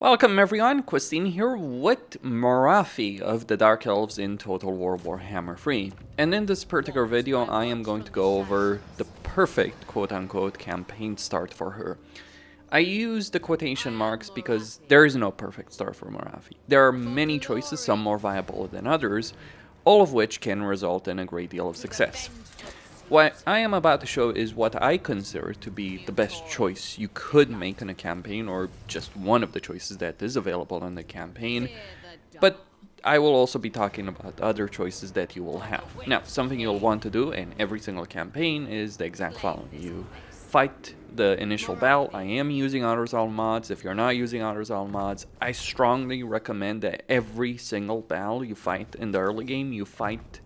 Welcome everyone, Christine here with Morathi of the Dark Elves in Total War Warhammer 3. And in this particular video I am going to go over the perfect quote-unquote campaign start for her. I use the quotation marks because there is no perfect start for Morathi. There are many choices, some more viable than others, all of which can result in a great deal of success. What I am about to show is what I consider to be the best choice you could make in a campaign, or just one of the choices that is available in the campaign, but I will also be talking about other choices that you will have. Now, something you'll want to do in every single campaign is the exact following. You fight the initial battle. I am using Autoresolve mods. If you're not using Autoresolve mods, I strongly recommend that every single battle you fight in the early game, you fight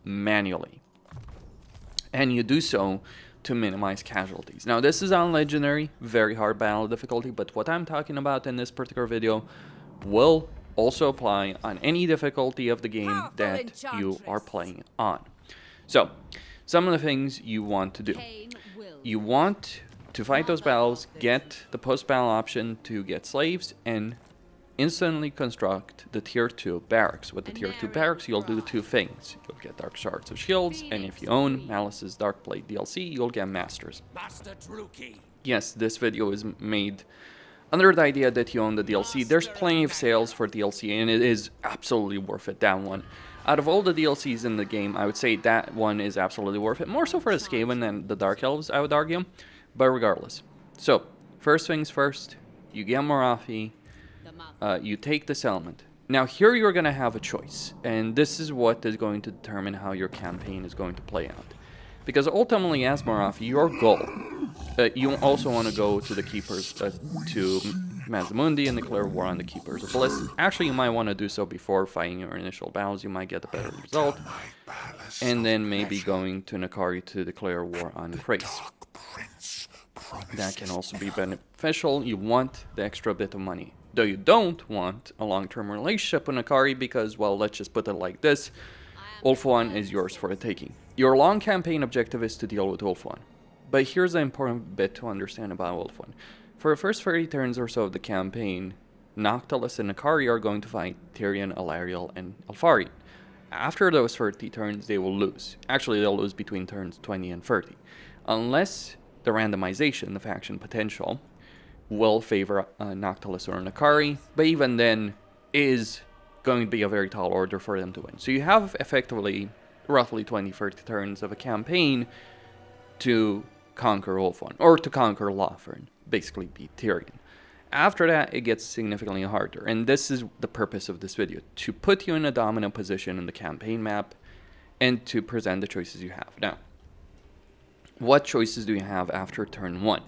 manually. And you do so to minimize casualties. Now, this is on legendary, very hard battle difficulty, but what I'm talking about in this particular video will also apply on any difficulty of the game that you are playing on. So, some of the things you want to do. You want to fight those battles, get the post-battle option to get slaves, and instantly construct the tier 2 barracks. With the tier 2 barracks, you'll do two things. You'll get Dark Shards of Shields, and if you own Malice's Darkblade DLC, you'll get Masters. Yes, this video is made under the idea that you own the DLC. There's plenty of sales for DLC, and it is absolutely worth it, that one. Out of all the DLCs in the game, I would say that one is absolutely worth it. More so for the Skaven than the Dark Elves, I would argue. But regardless. So, first things first, you get Morathi. You take this element. Now here you're going to have a choice, and this is what is going to determine how your campaign is going to play out. Because ultimately, as Morathi, your goal, you also want to go to the Keepers, to Mazdamundi and declare war on the Keepers of Bliss. Actually, you might want to do so before fighting your initial battles. You might get a better result. And then maybe going to Nakari to declare war on Thrace. That can also be beneficial. You want the extra bit of money. Though you don't want a long-term relationship with Nakari because, well, let's just put it like this. Ulfuan is yours for the taking. Your long campaign objective is to deal with Ulfuan. But here's the important bit to understand about Ulfuan. For the first 30 turns or so of the campaign, Noctilus and Nakari are going to fight Tyrion, Alariel, and Alfari. After those 30 turns, they will lose. Actually, they'll lose between turns 20 and 30. Unless the randomization, the faction potential, will favor Noctilus or Nakari, but even then is going to be a very tall order for them to win. So you have effectively roughly 20-30 turns of a campaign to conquer Ulfuan, or to conquer Lothern, basically beat Tyrion. After that, it gets significantly harder, and this is the purpose of this video, to put you in a dominant position in the campaign map and to present the choices you have. Now, what choices do you have after turn 1?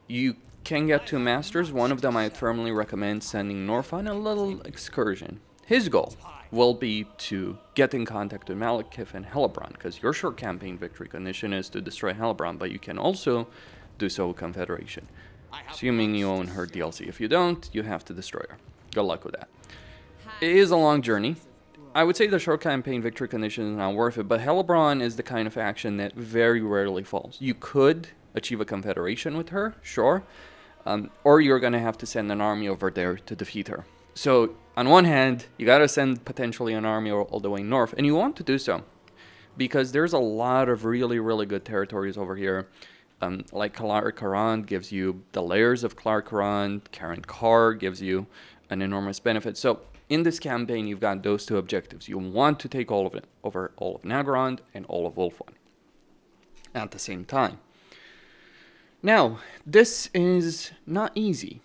You can get two Masters. One of them I firmly recommend sending north on a little excursion. His goal will be to get in contact with Malekith and Hellebron, because your short campaign victory condition is to destroy Hellebron, but you can also do so with Confederation, assuming you own her DLC. If you don't, you have to destroy her. Good luck with that. It is a long journey. I would say the short campaign victory condition is not worth it, but Hellebron is the kind of action that very rarely falls. You could achieve a Confederation with her, sure, or you're going to have to send an army over there to defeat her. So, on one hand, you got to send potentially an army all the way north, and you want to do so, because there's a lot of really, really good territories over here. Like Kalar Karan gives you the layers of Kalar Karan, Karen Kar gives you an enormous benefit. So, in this campaign, you've got those two objectives. You want to take all of it, over all of Nagrand and all of Ulfuan at the same time. Now, this is not easy.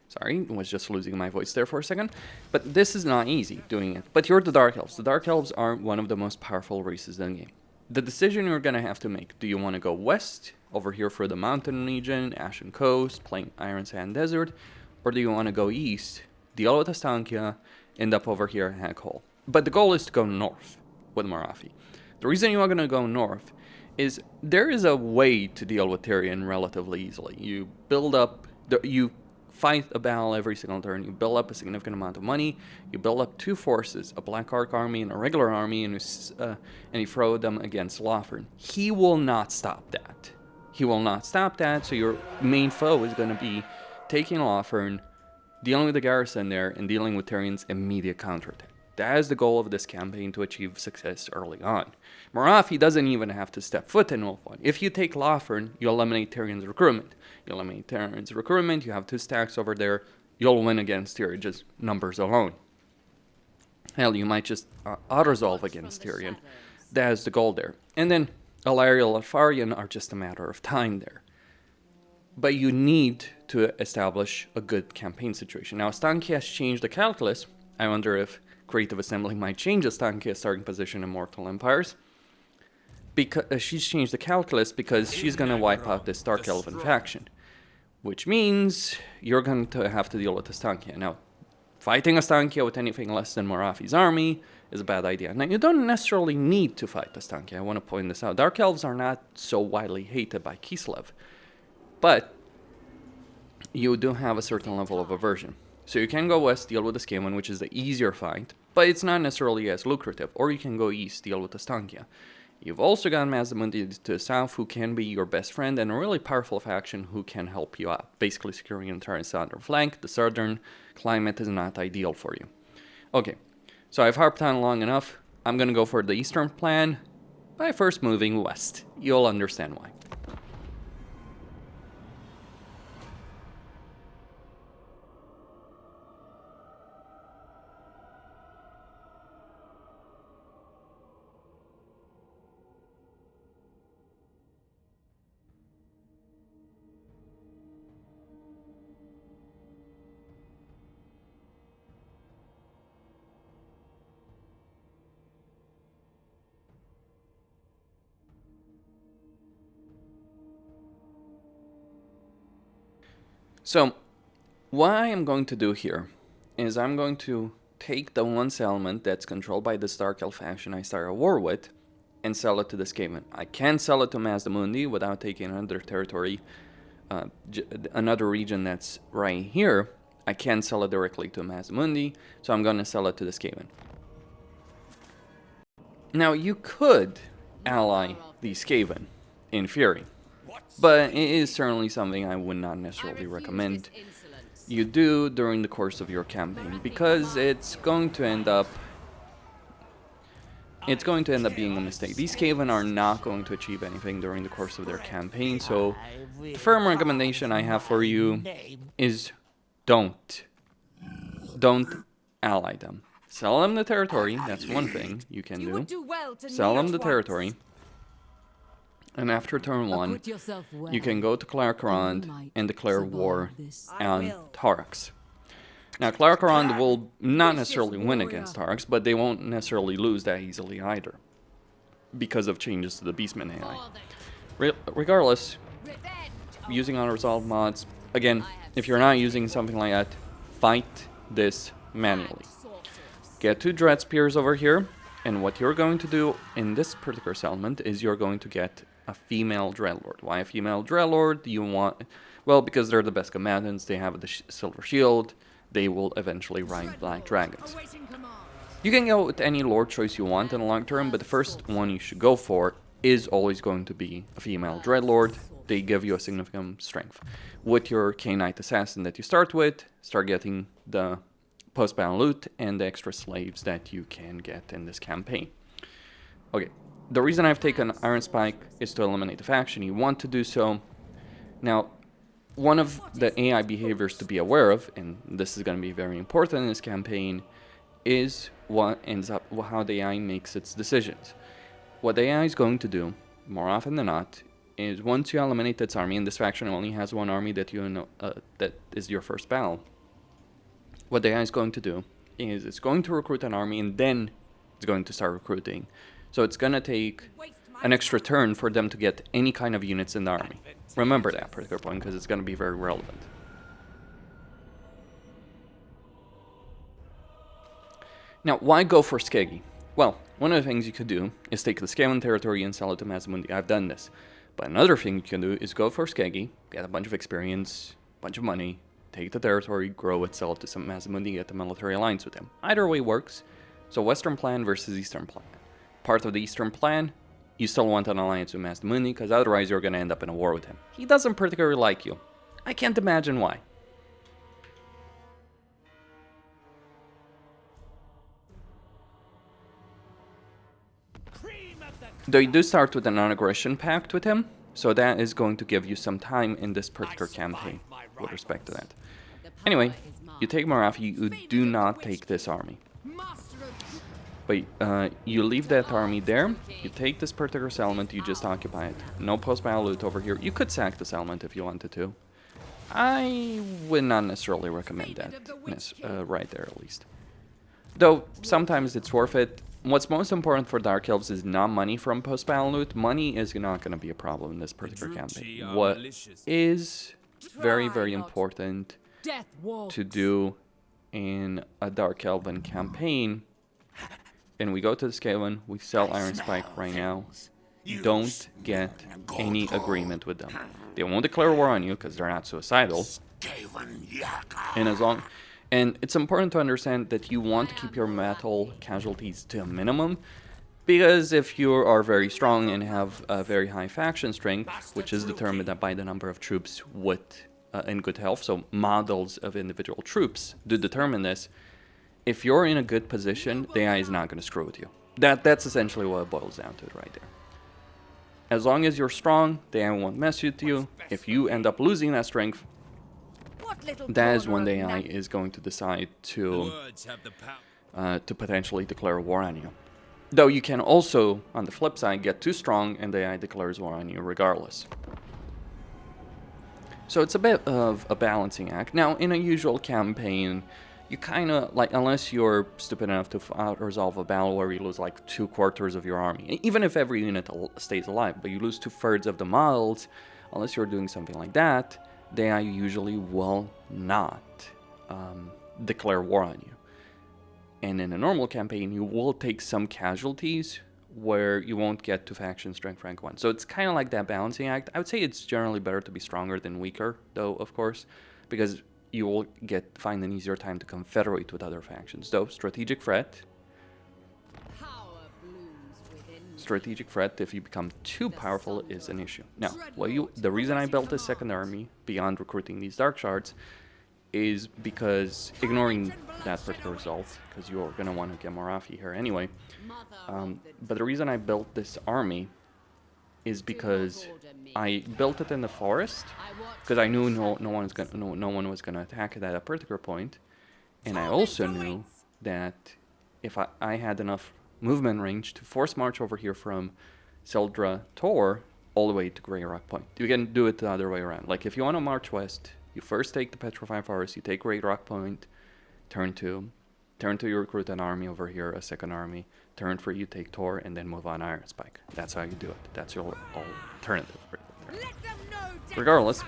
Sorry, I was just losing my voice there for a second. But this is not easy, doing it. But you're the Dark Elves. The Dark Elves are one of the most powerful races in the game. The decision you're going to have to make, do you want to go west, over here for the Mountain Region, Ashen Coast, playing Iron Sand Desert, or do you want to go east, deal with Astankia, end up over here at Hag Hole? But the goal is to go north with Morathi. The reason you are going to go north is there is a way to deal with Tyrion relatively easily. You build up, you fight a battle every single turn, you build up a significant amount of money, you build up two forces, a Black Ark army and a regular army, and you throw them against Lothern. He will not stop that. He will not stop that, so your main foe is going to be taking Lothern, dealing with the garrison there, and dealing with Tyrion's immediate counterattack. That is the goal of this campaign, to achieve success early on. Morathi doesn't even have to step foot in Wolf 1. If you take Lothern, you eliminate Tyrion's recruitment. You eliminate Tyrion's recruitment, you have 2 stacks over there, you'll win against Tyrion, just numbers alone. Hell, you might just Autoresolve against Tyrion. That is the goal there. And then Alariel and Farion are just a matter of time there. But you need to establish a good campaign situation. Now, Stanky has changed the calculus. I wonder if Creative Assembly might change Stanky's starting position in Mortal Empires. Because she's changed the calculus because she's going to wipe out this Dark Elven faction. Which means you're going to have to deal with Stankia. Now, fighting Stankia with anything less than Morathi's army is a bad idea. Now, you don't necessarily need to fight Stankia. I want to point this out. Dark Elves are not so widely hated by Kislev. But you do have a certain level of aversion. So you can go west, deal with the Skaven, which is the easier fight, but it's not necessarily as lucrative. Or you can go east, deal with the Stankia. You've also got Mazdamundi to the south, who can be your best friend, and a really powerful faction who can help you out, basically securing the entire southern flank. The southern climate is not ideal for you. Okay, so I've harped on long enough. I'm going to go for the eastern plan by first moving west. You'll understand why. So, what I am going to do here is I'm going to take the one settlement that's controlled by this Dark Elf faction I start a war with and sell it to the Skaven. I can sell it to Mazdamundi without taking another territory, another region that's right here. I can sell it directly to Mazdamundi, so I'm going to sell it to the Skaven. Now, you could ally the Skaven, in theory. But it is certainly something I would not necessarily recommend you do during the course of your campaign, because it's going to end up being a mistake. These Skaven are not going to achieve anything during the course of their campaign, so the firm recommendation I have for you is don't ally them. Sell them the territory, that's one thing you can do. Sell them the territory. And after turn 1, you can go to Clarkarond and declare war on Tarax. Now, Clarkarond will not necessarily win against Tarax, but they won't necessarily lose that easily either, because of changes to the Beastman AI. Regardless, using Autoresolve mods, again, if you're not using something like that, fight this manually. Get 2 Dread Spears over here, and what you're going to do in this particular settlement is you're going to get a female Dreadlord. Why a female Dreadlord? You want... Well, because they're the best combatants, they have the silver shield, they will eventually ride black dragons. You can go with any lord choice you want in the long term, but the first one you should go for is always going to be a female Dreadlord. They give you a significant strength. With your K-Knight Assassin that you start with, start getting the post-battle loot and the extra slaves that you can get in this campaign. Okay. The reason I've taken Iron Spike is to eliminate the faction. You want to do so. Now, one of the AI behaviors to be aware of, and this is going to be very important in this campaign, is how the AI makes its decisions. What the AI is going to do, more often than not, is once you eliminate its army, and this faction only has one army that you know that is your first battle. What the AI is going to do is it's going to recruit an army, and then it's going to start recruiting. So it's going to take an extra turn for them to get any kind of units in the army. Remember that particular point, because it's going to be very relevant. Now, why go for Skeggi? Well, one of the things you could do is take the Skaven territory and sell it to Mazdamundi. I've done this. But another thing you can do is go for Skeggi, get a bunch of experience, a bunch of money, take the territory, grow it, sell it to some Mazdamundi, get the military alliance with them. Either way works. So Western plan versus Eastern plan. Part of the Eastern plan, you still want an alliance with Mazdamundi, because otherwise you're going to end up in a war with him. He doesn't particularly like you. I can't imagine why. Though you do start with a non-aggression pact with him, so that is going to give you some time in this particular campaign with respect to that. Anyway, you take Morathi, you do not take this army. But you leave that army there, you take this particular settlement, you just occupy it. No post-battle loot over here. You could sack the settlement if you wanted to. I would not necessarily recommend that, right there at least. Though, sometimes it's worth it. What's most important for Dark Elves is not money from post-battle loot. Money is not going to be a problem in this particular campaign. What is very, very important to do in a Dark Elven campaign, and we go to the Skaven, we sell Iron Spike right now, don't get any agreement with them. They won't declare war on you because they're not suicidal. And it's important to understand that you want to keep your metal casualties to a minimum, because if you are very strong and have a very high faction strength, which is determined by the number of troops in good health, so models of individual troops do determine this. If you're in a good position, the AI is not going to screw with you. That's essentially what it boils down to right there. As long as you're strong, the AI won't mess with you. If you end up losing that strength, that is when the AI is going to decide to potentially declare war on you. Though you can also, on the flip side, get too strong and the AI declares war on you regardless. So it's a bit of a balancing act. Now, in a usual campaign, you kind of, like, unless you're stupid enough to resolve a battle where you lose like 2/4 of your army, even if every unit stays alive, but you lose 2/3 of the models, unless you're doing something like that, the AI usually will not declare war on you. And in a normal campaign, you will take some casualties where you won't get to faction strength rank 1. So it's kind of like that balancing act. I would say it's generally better to be stronger than weaker, though, of course, because you will find an easier time to confederate with other factions. Though, strategic threat, if you become too powerful, is an issue. Now, the reason I built this second army, beyond recruiting these dark shards, is because, ignoring that particular result, because you're going to want to get Morathi here anyway, but the reason I built this army is because I built it in the forest, because I knew no one was going to attack it at a particular point, and I also knew that if I had enough movement range to force march over here from Seldra Tor all the way to Grey Rock Point. You can do it the other way around. Like, if you want to march west, you first take the Petrified Forest, you take Grey Rock Point, turn to you recruit an army over here, a second army, turn 3, you take Tor, and then move on Iron Spike. That's how you do it. That's your alternative. Regardless,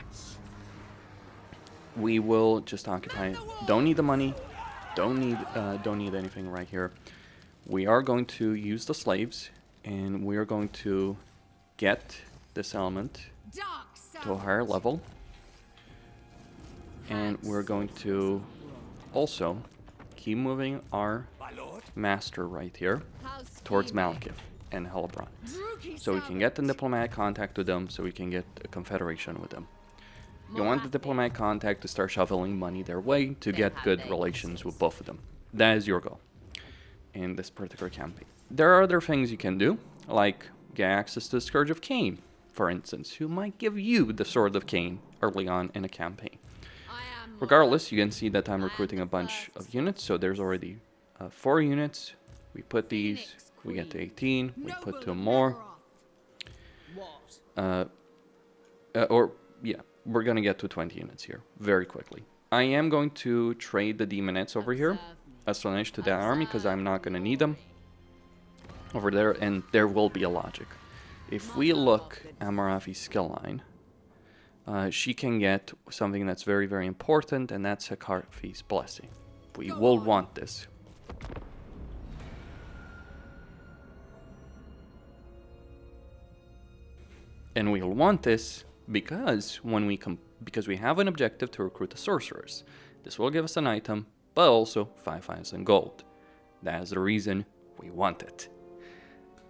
we will just occupy. Don't need the money. Don't need anything right here. We are going to use the slaves, and we are going to get this element to a higher level. And we're going to also keep moving our master right here towards Malekith and Helebron, so we can get the diplomatic contact with them, so we can get a confederation with them. You want the diplomatic contact to start shoveling money their way to get good relations with both of them. That is your goal in this particular campaign. There are other things you can do, like get access to the Scourge of Cain, for instance, who might give you the Sword of Cain early on in a campaign. Regardless, you can see that I'm recruiting a bunch of units, so there's already 4 units. We put these, we get to 18, we put 2 more. We're gonna get to 20 units here very quickly. I am going to trade the Demonettes over here, Astonish, to that army, because I'm not gonna need them over there, and there will be a logic. If we look at Morathi's skill line, she can get something that's very, very important, and that's Hekarfi's Blessing. We will want this. And we'll want this because because we have an objective to recruit the sorcerers. This will give us an item, but also 5,000 gold. That is the reason we want it.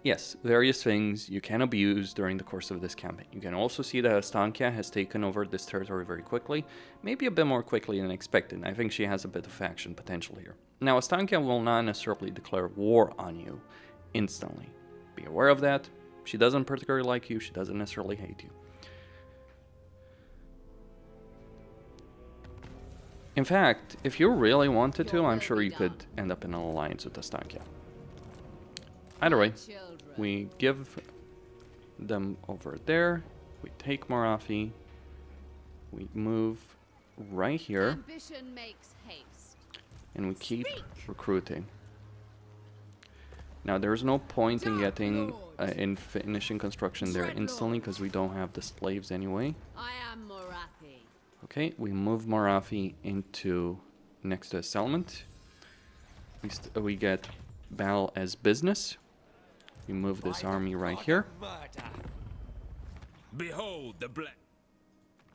Yes, various things you can abuse during the course of this campaign. You can also see that Astankia has taken over this territory very quickly, maybe a bit more quickly than expected. I think she has a bit of faction potential here. Now, Astankia will not necessarily declare war on you instantly. Be aware of that. She doesn't particularly like you. She doesn't necessarily hate you. In fact, if you really wanted to, I'm sure you could end up in an alliance with Estancia. Either way, we give them over there. We take Morathi. We move right here. And we keep recruiting. Now, there's no point in getting in finishing construction there instantly because we don't have the slaves anyway. Okay, we move Morathi into next to a settlement. We get Bal as business. We move this army right here. Behold the black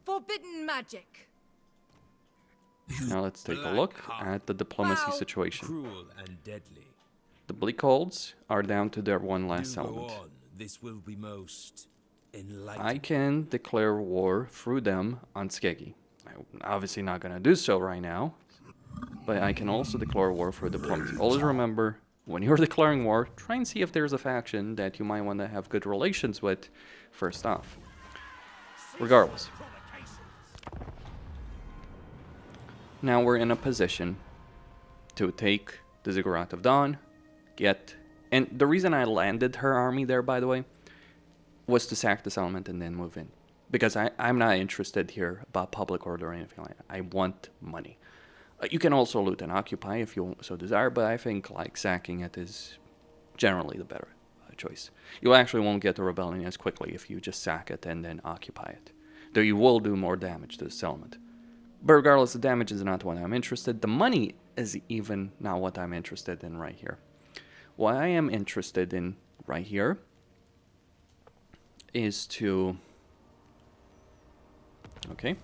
forbidden magic. Now let's take a look at the diplomacy situation. cruel and deadly. The Bleakholds are down to their one last settlement. This will be most enlightening. I can declare war through them on Kebie. I'm obviously not going to do so right now, but I can also declare war for diplomacy. Always remember, when you're declaring war, try and see if there's a faction that you might want to have good relations with first off. Regardless. Now we're in a position to take the Ziggurat of Dawn, and the reason I landed her army there, by the way, was to sack the settlement and then move in. Because I'm not interested here about public order or anything like that. I want money. You can also loot and occupy if you so desire, but I think like sacking it is generally the better choice. You actually won't get the rebellion as quickly if you just sack it and then occupy it. Though you will do more damage to the settlement. But regardless, the damage is not what I'm interested in. The money is even not what I'm interested in right here. What I am interested in right here is to... Okay.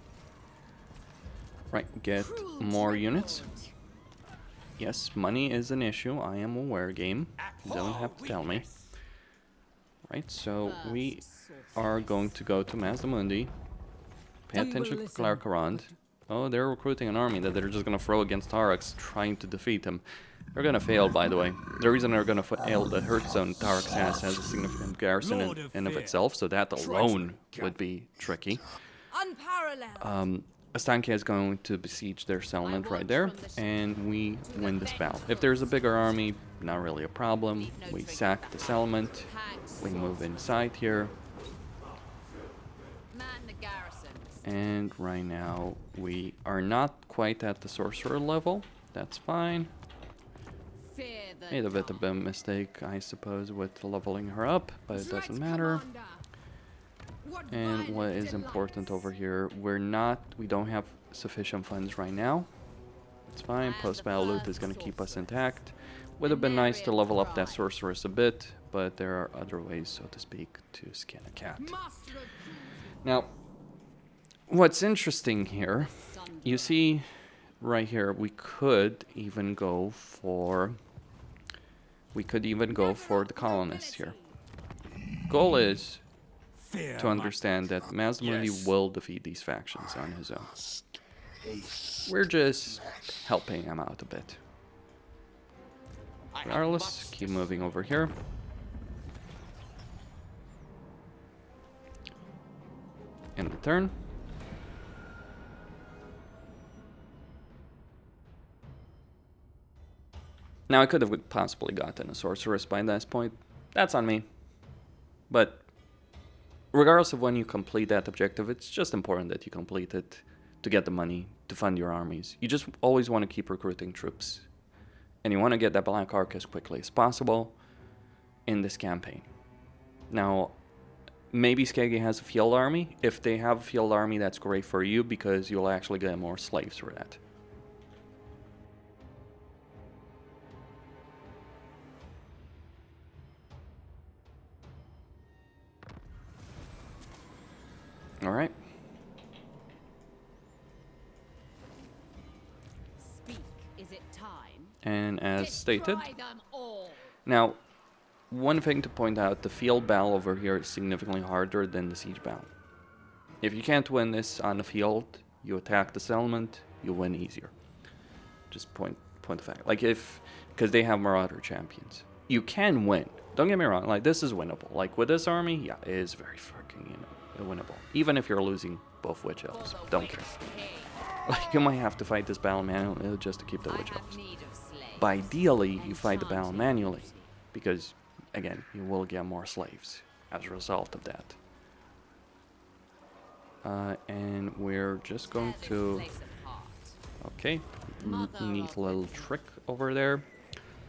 Right, get more units. Yes, money is an issue. I am aware, game. You don't have to tell me. Right, so we are going to go to Mazdamundi. Pay attention to Clarkarond. Oh, they're recruiting an army that they're just going to throw against Taurus, trying to defeat him. They're going to fail, by the way. The reason they're going to fail, the hurt zone Taurus has a significant garrison in and of itself, so that alone would be tricky. Astankia is going to besiege their settlement right there, and we win this battle. If there's a bigger army, not really a problem. We sack the settlement, we move inside here, and right now we are not quite at the sorcerer level. That's fine. Made a bit of a mistake, I suppose, with leveling her up, but it doesn't matter. And what is important over here, we don't have sufficient funds right now. It's fine, post-battle loot is going to keep us intact. Would have been nice to level up that sorceress a bit, but there are other ways, so to speak, to skin a cat. Now, what's interesting here, you see right here, we could even go for the colonists here. Goal is to understand that Mazdamundi will defeat these factions on his own. We're just helping him out a bit. Regardless, keep moving over here. End the turn. Now, I could have possibly gotten a sorceress by this point. That's on me. But regardless of when you complete that objective, it's just important that you complete it to get the money to fund your armies. You just always want to keep recruiting troops. And you want to get that Black Ark as quickly as possible in this campaign. Now, maybe Kebie has a field army. If they have a field army, that's great for you because you'll actually get more slaves for that. All right. Speak. Is it time? And as stated, now, one thing to point out, the field battle over here is significantly harder than the siege battle. If you can't win this on the field, you attack the settlement, you win easier. Just point of fact. Like because they have Marauder champions. You can win Don't get me wrong, like, this is winnable. Like, with this army, yeah, it is very fucking winnable. Even if you're losing both Witch Elves. Don't care. Like, you might have to fight this battle manually just to keep the Witch Elves. But ideally, you fight the battle manually. Because, again, you will get more slaves as a result of that. And we're just going to... Okay, neat little trick over there.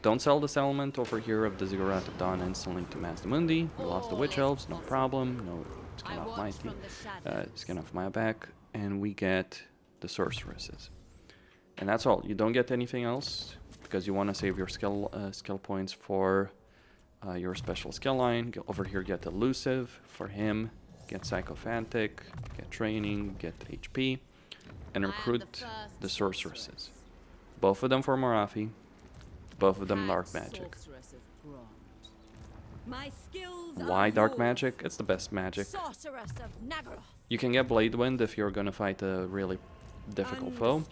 Don't sell the settlement over here of the Ziggurat of Dawn instantly to Mazdamundi. We lost the Witch Elves, no problem. No skin off my team. Skin off my back. And we get the Sorceresses. And that's all. You don't get anything else because you want to save your skill points for your special skill line. Over here, get Elusive for him. Get Sycophantic. Get Training. Get HP. And recruit the Sorceresses. Both of them for Morathi. Both of them Dark Magic. Why Dark Magic? It's the best magic. You can get Blade Wind if you're gonna fight a really difficult foe.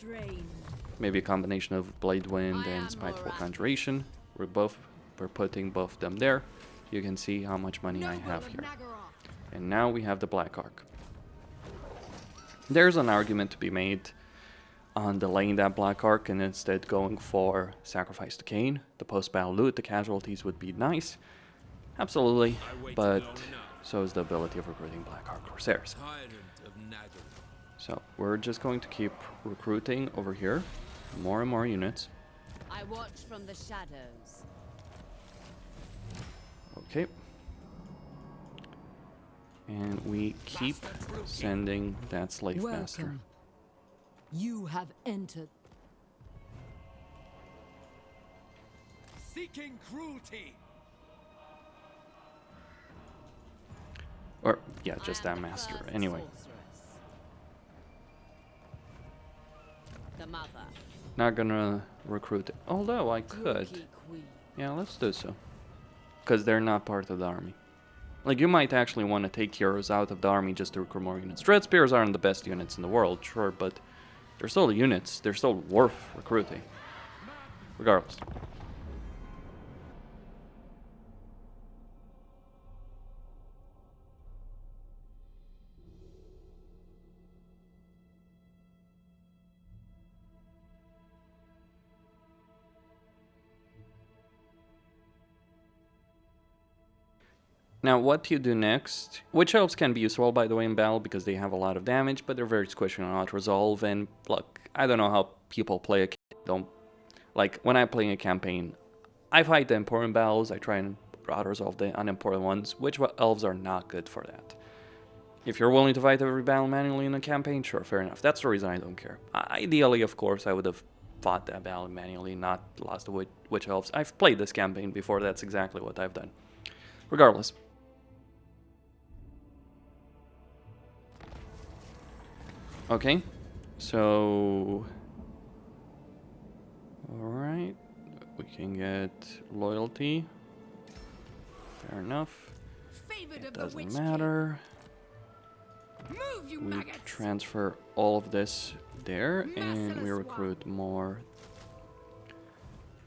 Maybe a combination of Blade Wind and Spiteful Conjuration. We're putting both of them there. You can see how much money I have here. And now we have the Black Ark. There's an argument to be made on delaying that Black Ark and instead going for Sacrifice to Cain. The post-battle loot, the casualties would be nice. Absolutely, but so is the ability of recruiting Black Ark Corsairs. So we're just going to keep recruiting over here. More and more units. I watch from the shadows. Okay. And we keep sending that slave master. You have entered. Seeking cruelty. Or, yeah, just that master. Anyway. The mother. Not gonna recruit it. Although I could. Yeah, let's do so. Because they're not part of the army. Like, you might actually want to take heroes out of the army just to recruit more units. Dread Spears aren't the best units in the world, sure, but they're still units. They're still worth recruiting. Regardless. Now, what you do next, Witch Elves can be useful, by the way, in battle because they have a lot of damage, but they're very squishy on Autoresolve, and look, I don't know how people play like, when I play a campaign, I fight the important battles, I try and Autoresolve the unimportant ones. Witch Elves are not good for that. If you're willing to fight every battle manually in a campaign, sure, fair enough. That's the reason I don't care. Ideally, of course, I would have fought that battle manually, not lost the Witch Elves. I've played this campaign before, that's exactly what I've done. Regardless. Okay, so, alright, we can get loyalty, fair enough, it doesn't matter, we transfer all of this there, and we recruit more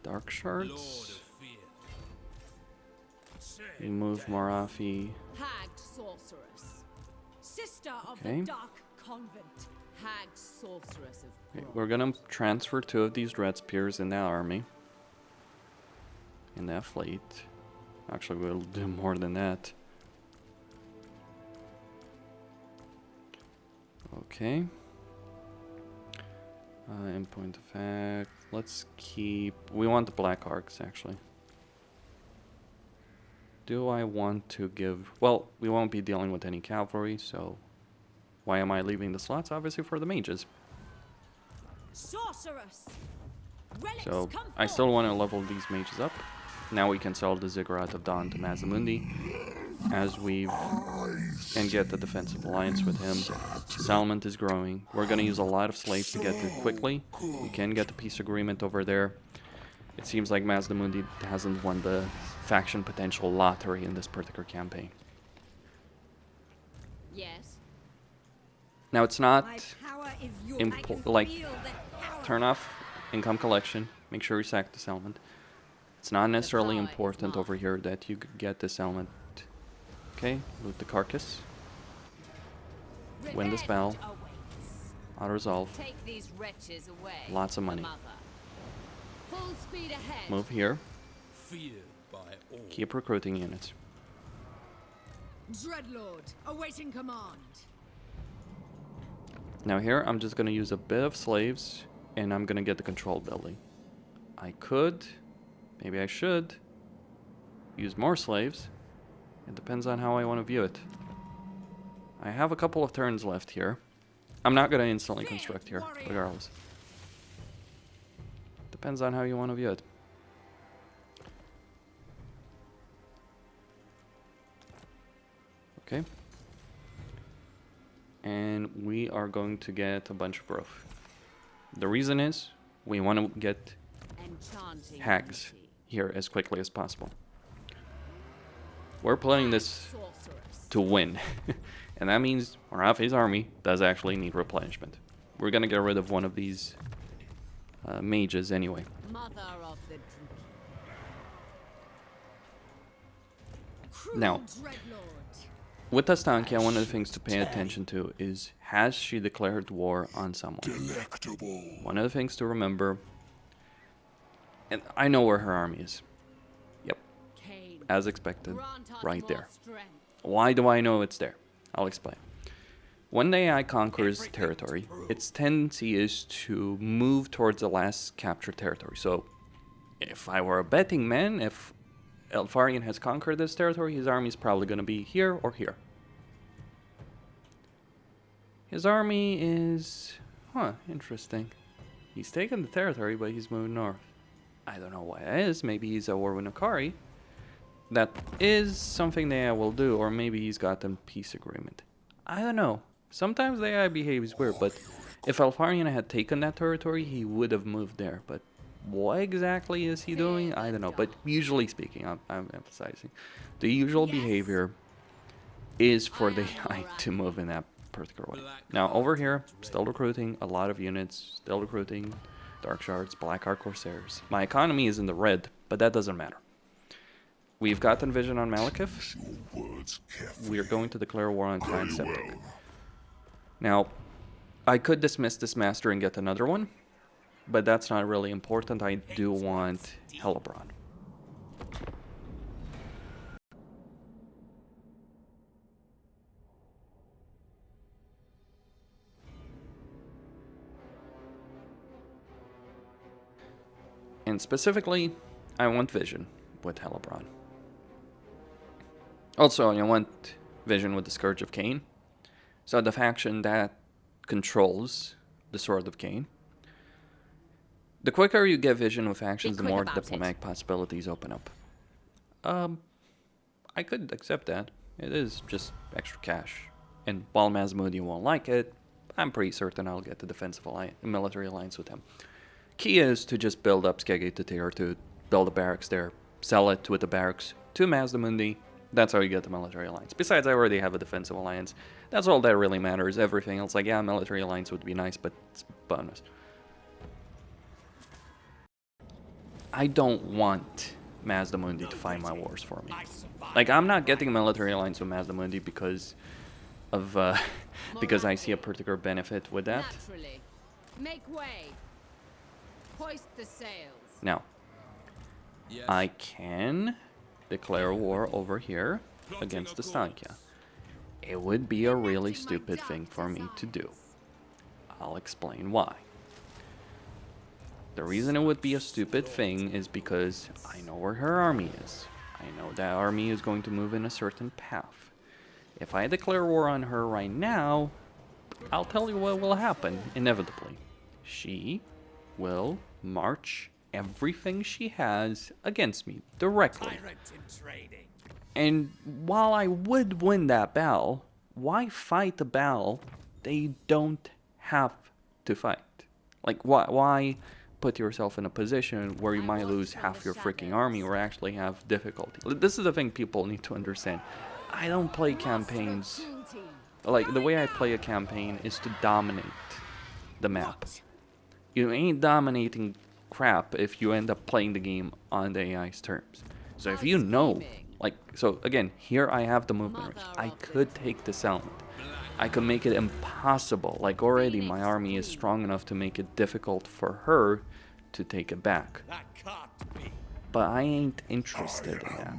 Dark Shards, we move Morathi, okay. Okay, we're gonna transfer 2 of these Dread Spears in that army. In that fleet. Actually, we'll do more than that. Okay. In point of fact, let's keep... We want the Black Arcs, actually. Do I want to give... Well, we won't be dealing with any cavalry, so... Why am I leaving the slots? Obviously for the mages. So, I still want to level these mages up. Now we can sell the Ziggurat of Dawn to Mazdamundi. As we've... And get the defensive alliance with him. Settlement is growing. We're going to use a lot of slaves to get it quickly. We can get the peace agreement over there. It seems like Mazdamundi hasn't won the faction potential lottery in this particular campaign. Yes. Now it's not like turn off income collection, make sure you sack the settlement. It's not necessarily important over here that you get this element. Okay, loot the carcass. Win the spell. Autoresolve. Take these wretches away. Lots of money. Mother. Full speed ahead. Move here. Feared by all. Keep recruiting units. Dreadlord, awaiting command. Now here, I'm just gonna use a bit of slaves, and I'm gonna get the control building. I could, maybe I should, use more slaves. It depends on how I want to view it. I have a couple of turns left here. I'm not gonna instantly construct here, regardless. Depends on how you want to view it. Okay. And we are going to get a bunch of growth. The reason is we want to get Enchanting hags beauty. here as quickly as possible. We're playing this Sorceress. to win. And that means Morathi's army does actually need replenishment. We're going to get rid of one of these mages anyway. Mother of the Druki. Now, Dreadlord. with Astankia, one of the things to pay attention to is, has she declared war on someone? Delectable. One of the things to remember, and I know where her army is. Yep, Cain. as expected, Grant us right more there. strength. Why do I know it's there? I'll explain. When the AI conquers territory, its tendency is to move towards the last captured territory. So, if I were a betting man, if Elfarian has conquered this territory, his army is probably going to be here or here. His army is... interesting. He's taken the territory, but he's moved north. I don't know why that is. Maybe he's at war with Nukari. That is something the AI will do, or maybe he's got a peace agreement. I don't know. Sometimes the AI behaves weird, but if Elfarian had taken that territory, he would have moved there. But what exactly is he doing? I don't know. But usually speaking, I'm emphasizing, the usual behavior is for the AI to move in that particular way. Now, over here, still recruiting a lot of units, still recruiting Dark Shards, Black Ark Corsairs. My economy is in the red, but that doesn't matter. We've gotten vision on Malekith. Words carefully. We are going to declare war on Clan Septic. Now, I could dismiss this master and get another one, but that's not really important. I do want Hellebrand. And specifically, I want vision with Hellebrand. Also, I want vision with the Scourge of Cain. So the faction that controls the Sword of Cain. The quicker you get vision with factions, the quick more about diplomatic possibilities open up. I could accept that. It is just extra cash. And while Mazmudi won't like it, I'm pretty certain I'll get the defensive military alliance with him. Key is to just build up Skeggy to tier 2, build a barracks there, sell it with the barracks to Mazdamundi. That's how you get the military alliance. Besides, I already have a defensive alliance. That's all that really matters. Everything else, like, yeah, military alliance would be nice, but it's bonus. I don't want Mazdamundi to fight my wars for me. Like, I'm not getting a military alliance with Mazdamundi because of, because I see a particular benefit with that. Naturally. Make way. Hoist the sails. Now, Yes. I can declare war over here against the Stankia. It would be a really stupid thing for me to do. I'll explain why. The reason it would be a stupid thing is because I know where her army is. I know that army is going to move in a certain path. If I declare war on her right now, I'll tell you what will happen, inevitably. She will march everything she has against me directly. And while I would win that battle, why fight a battle they don't have to fight? Like, why put yourself in a position where you might lose half your freaking army or actually have difficulty? This is the thing people need to understand. I don't play campaigns. Like, the way I play a campaign is to dominate the map. You ain't dominating crap if you end up playing the game on the AI's terms. So if you know, like, so again, here I have the movement range. I could take this element. I could make it impossible. Like already my army is strong enough to make it difficult for her to take it back. That can't be. But I ain't interested in that.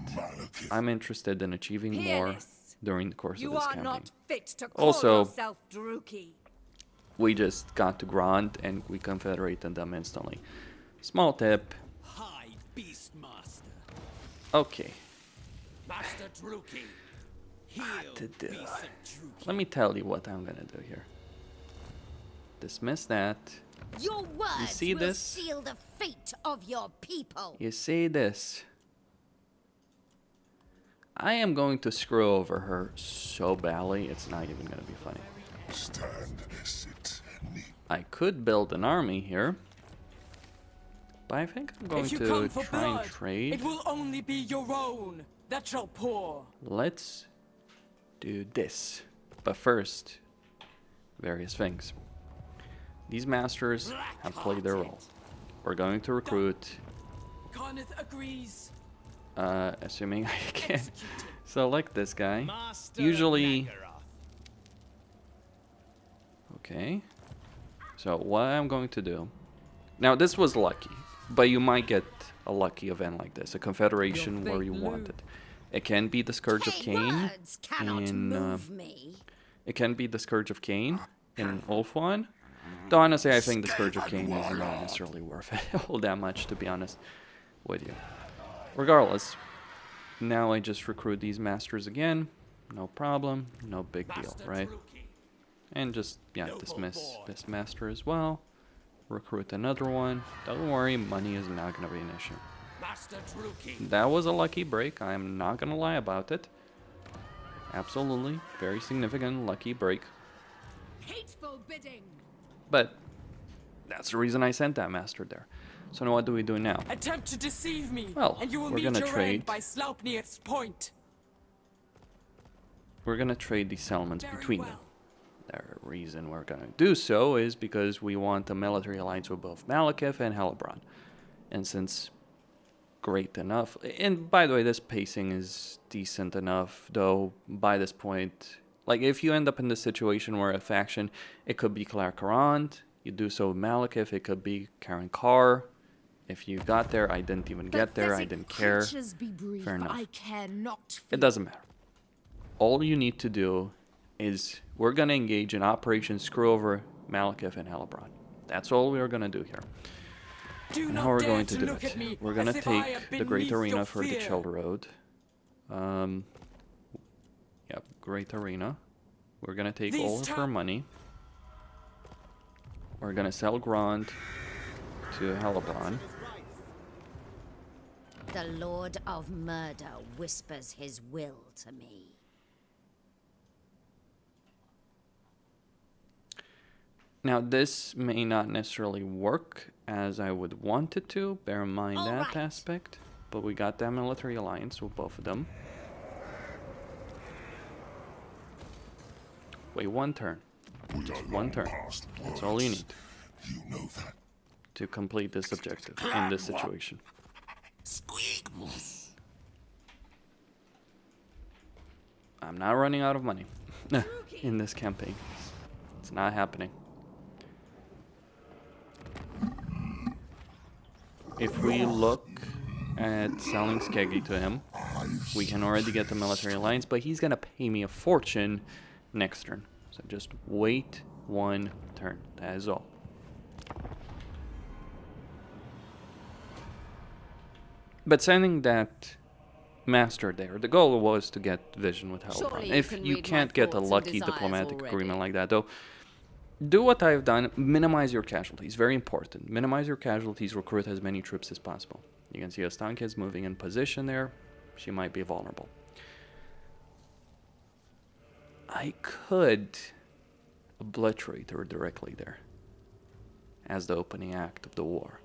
I'm interested in achieving more during the course of this campaign. Fit to Also, yourself Druki. we just got to Grand and we confederated them instantly. Small tip. High Beast Master. Okay. Master Druki. Heal Let Beast of Druki. me tell you what I'm gonna do here. Dismiss that. Your words see will this? seal the fate of your people. You see this? I am going to screw over her so badly, it's not even gonna be funny. Stand, sit, neat. I could build an army here, but I think I'm going If you to come for try and blood, trade. it will only be your own that shall pour. Let's do this. But first, various things. These masters have played their role. We're going to recruit, Carneth agrees. assuming I can Executed. select this guy. Master Usually, Vacre. okay. So what I'm going to do, now this was lucky, but you might get a lucky event like this, a confederation where you want it. It can be the Scourge of Cain Words cannot in move me. it can be the Scourge of Cain in Ulthuan. Though honestly, I think the Scourge of Cain is not necessarily worth it all that much, to be honest with you. Regardless, now I just recruit these masters again. No problem, no big deal, Master right? Druki. And just, yeah, Noble dismiss boy. this master as well. Recruit another one. Don't worry, money is not going to be an issue. Master Druki. That was a lucky break. I'm not going to lie about it. Absolutely. Very significant lucky break. Hateful bidding. But that's the reason I sent that master there. So now what do we do now? Attempt to deceive me, Well, and you will we're meet gonna your trade. end by Sleipnir's point. We're going to trade these settlements Very between them. well. The reason we're going to do so is because we want a military alliance with both Malekith and Helebron. And since great enough, and by the way, this pacing is decent enough, though by this point, like if you end up in this situation where a faction, it could be Clarkarand, you do so with Malekith, it could be Karen Carr. If you got there, I didn't even get there, I didn't care. Fair enough. I care not. It doesn't matter. All you need to do is we're going to engage in Operation Screw Over Malekith and Helebron. That's all we're going to do here. Do And not how we're dare going to to do look it. at me We're going to as if I take am the Great beneath Arena your for the fear. Chill Road. Yep, Great Arena. We're going to take These all of her money. We're going to sell Grand to Helebron. The Lord of Murder whispers his will to me. Now, this may not necessarily work as I would want it to. Bear in mind All that right. aspect. But we got that military alliance with both of them. Wait one turn. We Just are one long turn. past That's all you words. need You know that. to complete this objective in this situation. I'm not running out of money in this campaign. It's not happening. If we look at selling Kebie to him, we can already get the military alliance, but he's gonna pay me a fortune next turn. So just wait one turn. That is all. But sending that master there, the goal was to get vision with Helebron. Surely you If can you read my can't get a thoughts and lucky desires diplomatic already. agreement like that, though, do what I've done. Minimize your casualties. Very important. Minimize your casualties. Recruit as many troops as possible. You can see Astanka is moving in position there. She might be vulnerable. I could obliterate her directly there as the opening act of the war.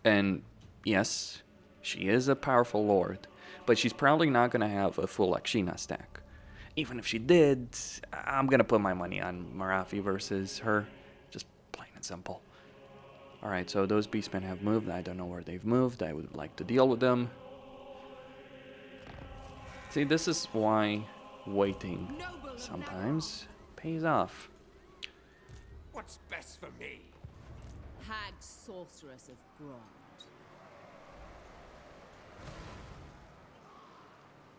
And yes, she is a powerful lord, but she's probably not going to have a full Akshina stack. even if she did, I'm gonna put my money on Morathi versus her. Just plain and simple. Alright, so those beastmen have moved. I don't know where they've moved. I would like to deal with them. See, this is why waiting sometimes pays off. What's best for me? Hag sorceress of bronze.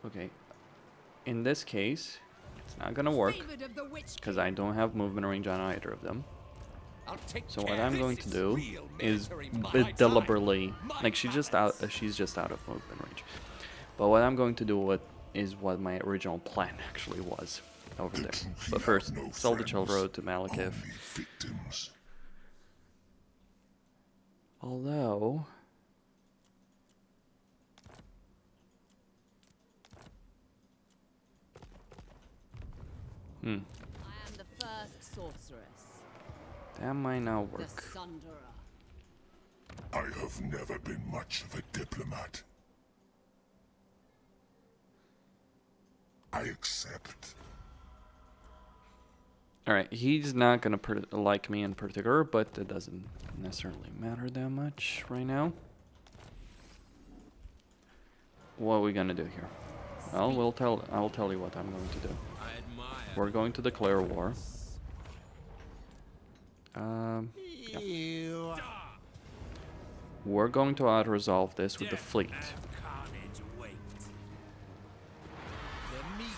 Okay, in this case, it's not gonna work Favored of the witch because I don't have movement range on either of them. I'll take So what care. I'm going This to do real is military might. deliberately, My like she's just out of movement range. But what I'm going to do is what my original plan actually was over there. But first, sell the Chill Road to Malekith. Only victims. Although, I am the first sorceress. that might not The work. Sunderer. I have never been much of a diplomat. I accept. Alright, he's not gonna like me in particular, but it doesn't necessarily matter that much right now. What are we gonna do here? Well, I'll tell you what I'm going to do. We're going to declare war. Yeah. We're going to auto-resolve this with the fleet.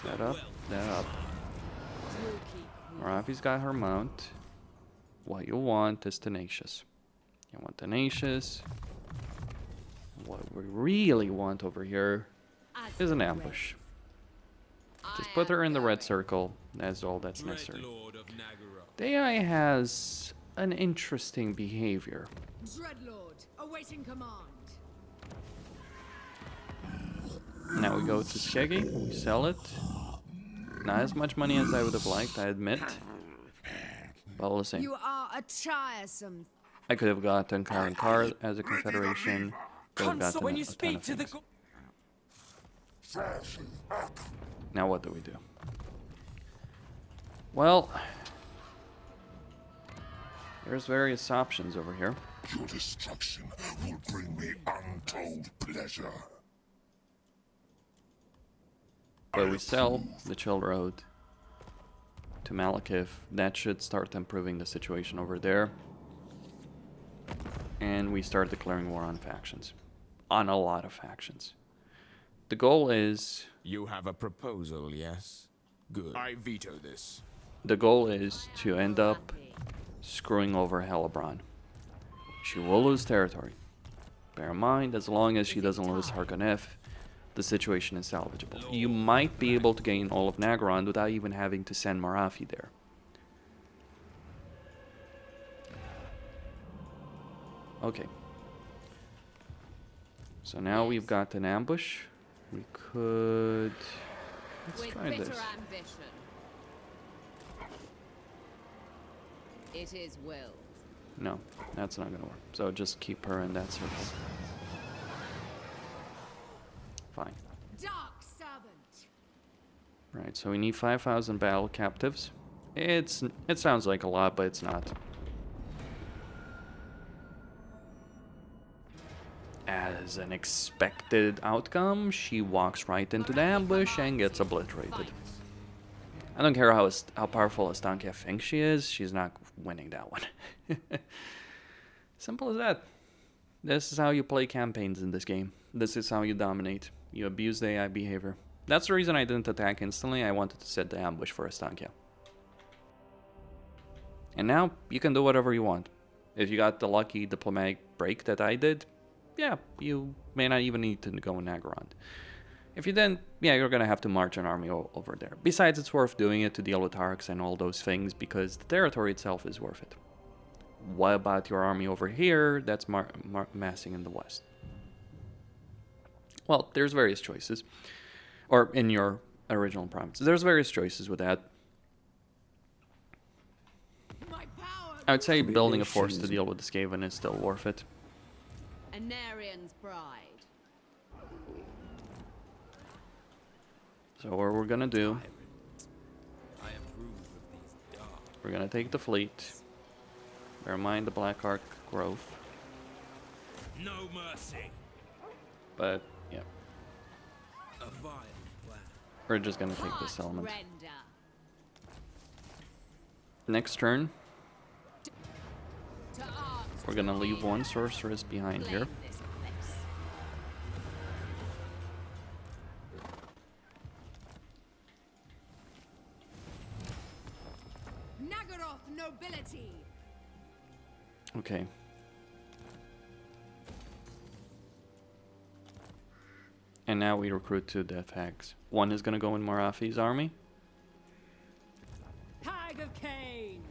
Set up, that up. Morathi's got her mount. What you want is tenacious. You want tenacious. What we really want over here is an ambush. Just put her in the red circle. That's all that's necessary. The AI has an interesting behavior. Dreadlord, awaiting command. Now we go to Kebie, we sell it. Not as much money as I would have liked, I admit. But we'll see. You are a tiresome. I could have gotten Car as a confederation. Could have Consort gotten when a you ton speak of to the. things. Now what do we do? Well, there's various options over here. Your destruction will bring me untold pleasure. But we sell the Chill Road to Malekith. That should start improving the situation over there. And we start declaring war on factions. On a lot of factions. The goal is... You have a proposal, yes? Good. I veto this. The goal is to end up screwing over Hellebrand. She will lose territory. Bear in mind, as long as she doesn't lose Harkonnen, the situation is salvageable. You might be able to gain all of Nagaron without even having to send Morathi there. Okay. So now we've got an ambush. We could... Let's With try bitter this. ambition. It is willed. No, that's not gonna work. So just keep her in that circle. Fine. Dark servant. Right, so we need 5,000 battle captives. It sounds like a lot, but it's not. As an expected outcome, she walks right into the ambush and gets obliterated. I don't care how powerful Astankia thinks she is, she's not winning that one. Simple as that. This is how you play campaigns in this game. This is how you dominate. You abuse the AI behavior. That's the reason I didn't attack instantly. I wanted to set the ambush for Astankia. And now, you can do whatever you want. If you got the lucky diplomatic break that I did, yeah, you may not even need to go in Nagaron. If you didn't, yeah, you're gonna have to march an army over there. Besides, it's worth doing it to deal with Arcs and all those things, because the territory itself is worth it. What about your army over here that's massing in the west? Well, there's various choices. Or in your original province. There's various choices with that. My power. I would say building a force to deal with the Skaven is still worth it. Anarian's bride. So what we're gonna do We're gonna take the fleet. Bear in mind the Black Ark growth. No mercy. But, yeah. A vile plan. We're just gonna take this element. Render. Next turn, To arms. we're gonna leave one sorceress behind here. Claim this place. Nagaroth nobility. Okay. And now we recruit 2 death hags. One is gonna go in Morathi's army. Hag of Cain.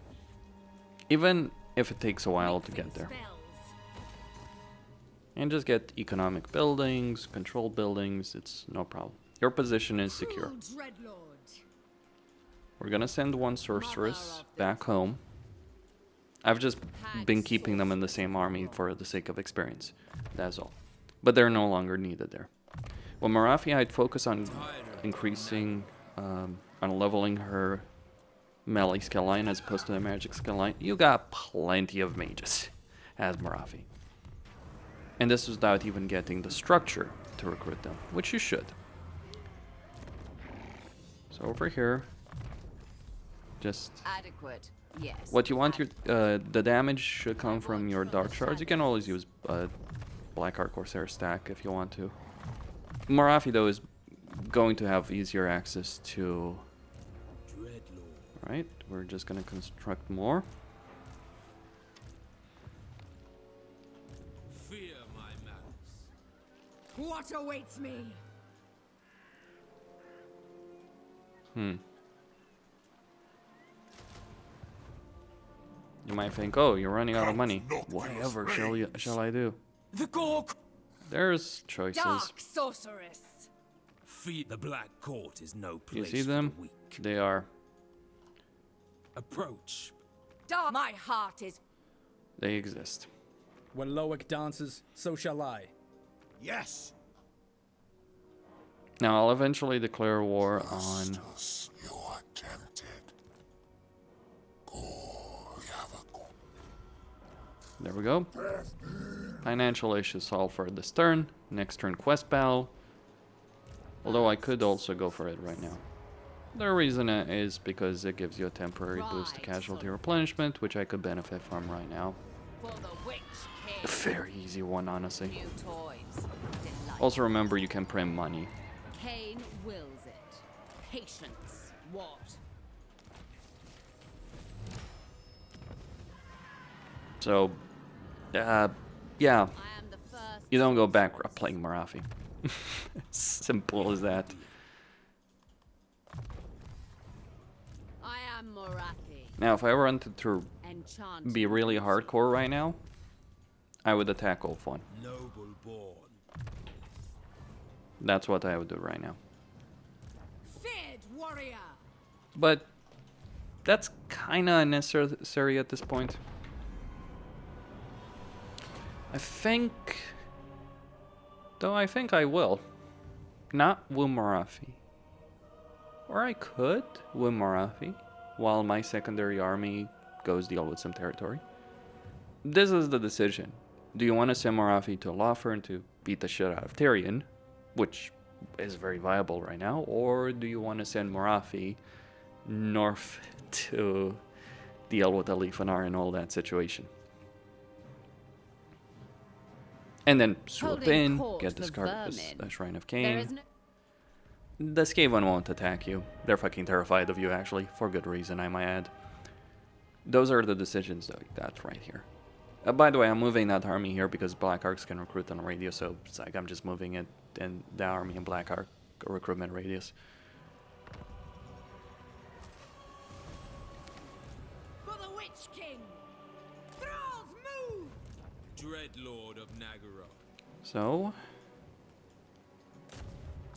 Even if it takes a while to get there. Spells. And just get economic buildings, control buildings, it's no problem. Your position is secure. Cruel dreadlord. We're gonna send one sorceress back home. I've just been keeping them in the same army for the sake of experience. That's all. But they're no longer needed there. Well, Morathi, I'd focus on increasing, on leveling her melee skill line as opposed to the magic skill line. You got plenty of mages as Morathi. And this is without even getting the structure to recruit them, which you should. So over here, just Adequate. Yes. what you want your the damage should come from your dark shards. You can always use Black Ark Corsair stack if you want to. Morathi though is going to have easier access to. Right, we're just gonna construct more. Fear my malice. What awaits me? You might think, oh, you're running out of money. Whatever shall I do? The Gork. There's choices. Dark sorceress. Fear the Black Court is no You place see for them? the weak. They are. Approach. Dark. My heart is. They exist. When Loic dances, so shall I. Yes. Now I'll eventually declare war on. Justice, you are tempted. Go, Yavak. There we go. Financial issues solved for this turn. Next turn, quest battle. Although I could also go for it right now. The reason is because it gives you a temporary boost to casualty replenishment, which I could benefit from right now. For the Witch King. A very easy one, honestly. New toys. Delight. Also remember, you can print money. Cain wills it. Patience. What? So, yeah, I am the first. you don't go bankrupt playing Morathi. Simple as that. I am Morathi. Now, if I wanted to Enchant. be really hardcore right now, I would attack Wolf 1. Noble born. That's what I would do right now. Feared warrior. But that's kind of unnecessary at this point. I think I will. Not win Morathi. Or I could win Morathi while my secondary army goes deal with some territory. This is the decision. Do you want to send Morathi to Lothern to beat the shit out of Tyrion, which is very viable right now, or do you want to send Morathi north to deal with Alifanar and all that situation? And then swoop Holding in, court get this for card, vermin. the Shrine of There Cain. is no. The Skaven won't attack you. They're fucking terrified of you, actually, for good reason, I might add. Those are the decisions, though, you got right here. By the way, I'm moving that army here because Black Arcs can recruit on a radius, so it's like I'm just moving it in the army in Black Arc recruitment radius. For the Witch King. Thralls move. Dreadlord of Nagaroth. So,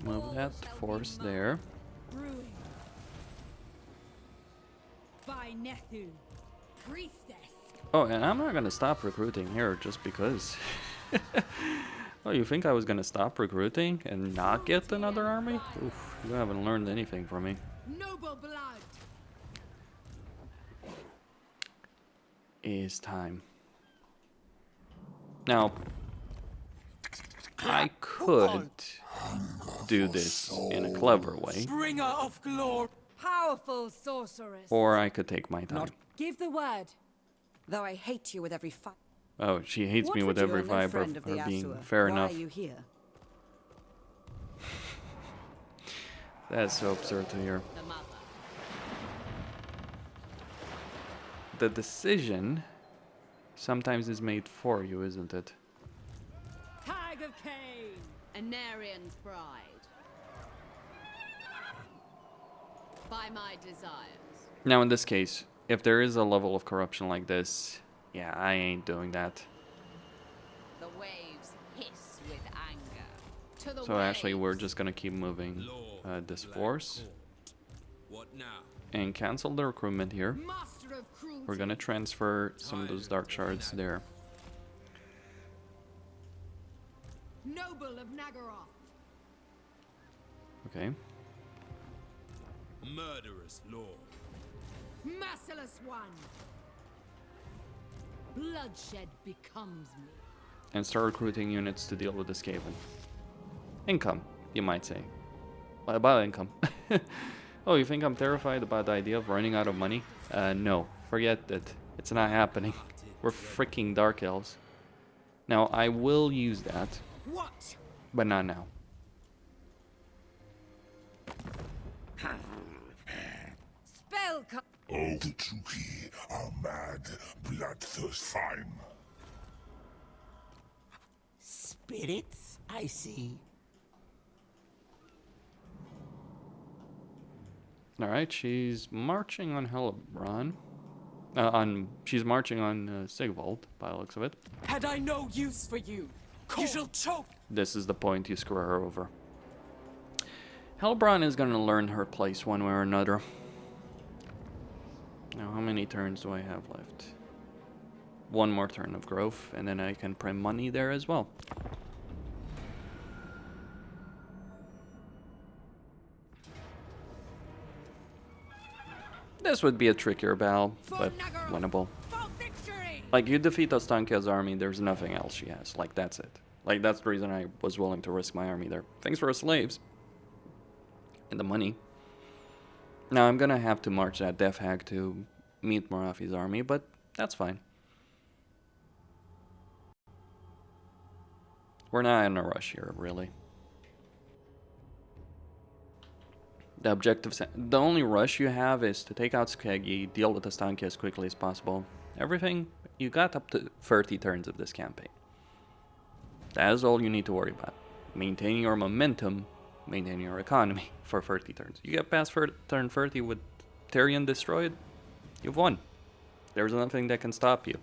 move that force there. Brewing. By Nethu. Priestess. Oh, and I'm not gonna stop recruiting here just because. Oh, you think I was gonna stop recruiting and not get another army? Oof, you haven't learned anything from me. Noble blood. is time. Now, I could do this in a clever way, Bringer of glory. Powerful sorceress. or I could take my time. Give the word. Though I hate you with every fiber. Oh, she hates me with every fiber of her being. Fair enough. Why are you here? That's so absurd to hear. The mother. The decision sometimes is made for you, isn't it? Tag of Cain. Anarian's bride. By my desires. Now, in this case, if there is a level of corruption like this, yeah, I ain't doing that. The waves hiss with anger. To the So actually, we're waves. just gonna keep moving this force What now? and cancel the recruitment here. Master of cruelty. We're gonna transfer some of those dark shards there. Noble of Nagaroth. Okay. Murderous lord. Merciless one. Bloodshed becomes me. And start recruiting units to deal with this Kebie. Income, you might say. What about income? Oh, you think I'm terrified about the idea of running out of money? No, forget it. It's not happening. We're freaking Dark Elves. Now, I will use that, What? but not now. Spell co- Oh, the Juki are mad, bloodthirst fine. Spirits, I see. Alright, she's marching on Helebron. She's marching on Sigvald, by the looks of it. Had I no use for you, you shall choke. This is the point you screw her over. Helebron is gonna learn her place one way or another. Now, how many turns do I have left? One more turn of growth, and then I can print money there as well. This would be a trickier battle, but winnable. For victory! Like, you defeat Ostankia's army, there's nothing else she has. Like, that's it. Like, that's the reason I was willing to risk my army there. Thanks for her slaves. And the money. Now, I'm gonna have to march that Death Hag to meet Morathi's army, but that's fine. We're not in a rush here, really. The objective, the only rush you have is to take out Kebie, deal with Ostankia as quickly as possible. Everything, you got up to 30 turns of this campaign. That is all you need to worry about. Maintaining your momentum, maintaining your economy for 30 turns. You get past turn 30 with Tyrion destroyed, you've won. There's nothing that can stop you.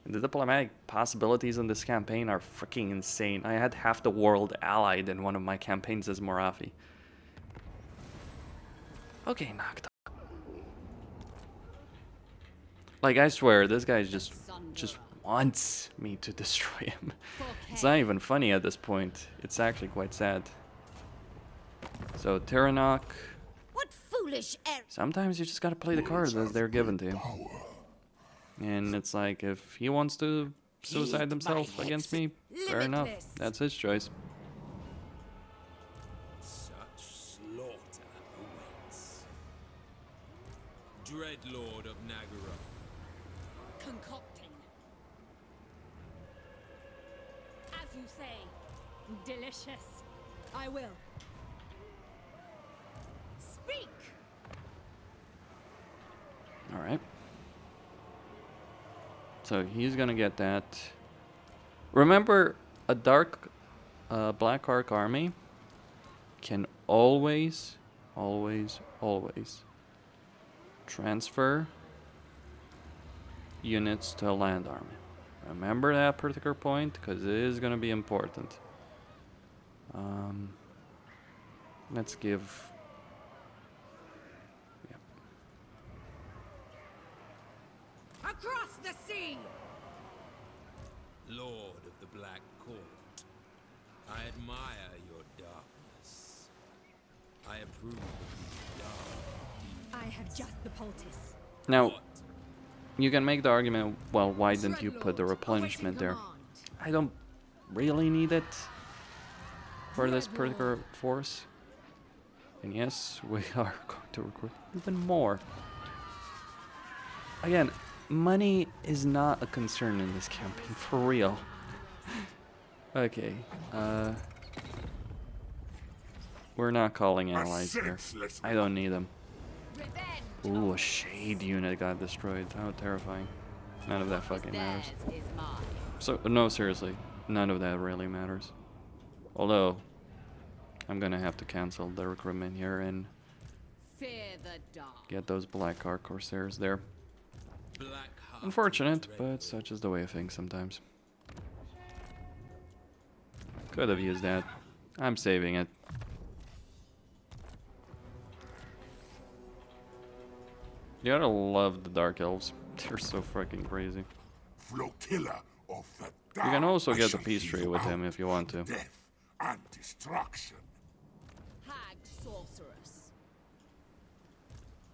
And the diplomatic possibilities in this campaign are freaking insane. I had half the world allied in one of my campaigns as Morathi. Okay, knocked up. Like, I swear, this guy just wants me to destroy him. It's not even funny at this point. It's actually quite sad. So, Tyrannoch. What foolish error! Sometimes you just gotta play the cards as they're given to you. And it's like, if he wants to suicide himself against me, fair enough. That's his choice. Dread Lord of Nagara. Concocting. As you say. Delicious. I will. Speak! Alright. So he's gonna get that. Remember, a Black Ark army can always transfer units to a land army. Remember that particular point, because it is going to be important. Let's give... Yeah. Across the sea! Lord of the Black Court, I admire your darkness. I approve of the dark. I have just the poultice. Now, You can make the argument, well, why didn't you put the replenishment there? I don't really need it for this particular force. And yes, we are going to recruit even more. Again, money is not a concern in this campaign, for real. Okay, we're not calling allies here. I don't need them. Ooh, a shade unit got destroyed. How terrifying. None of that fucking matters. So, no, seriously. None of that really matters. Although, I'm gonna have to cancel the recruitment here and get those Black Ark Corsairs there. Unfortunate, but such is the way of things sometimes. Could have used that. I'm saving it. You gotta love the Dark Elves. They're so freaking crazy. Flotilla of the You can also get the peace tree with him if you want to. death and destruction. Hag sorceress.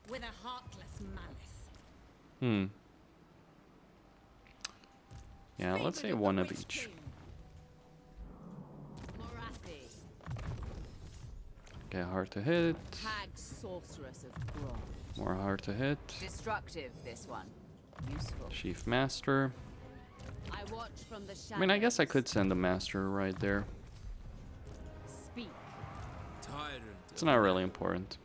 With a heartless malice. Hmm. Yeah, let's say one of each. Morathi. Okay, hard to hit. Hag sorceress of bronze. More hard to hit. Destructive, this one. Useful. Chief Master. I watch from the shadows. I mean, I guess I could send the Master right there. Speak. It's not really important.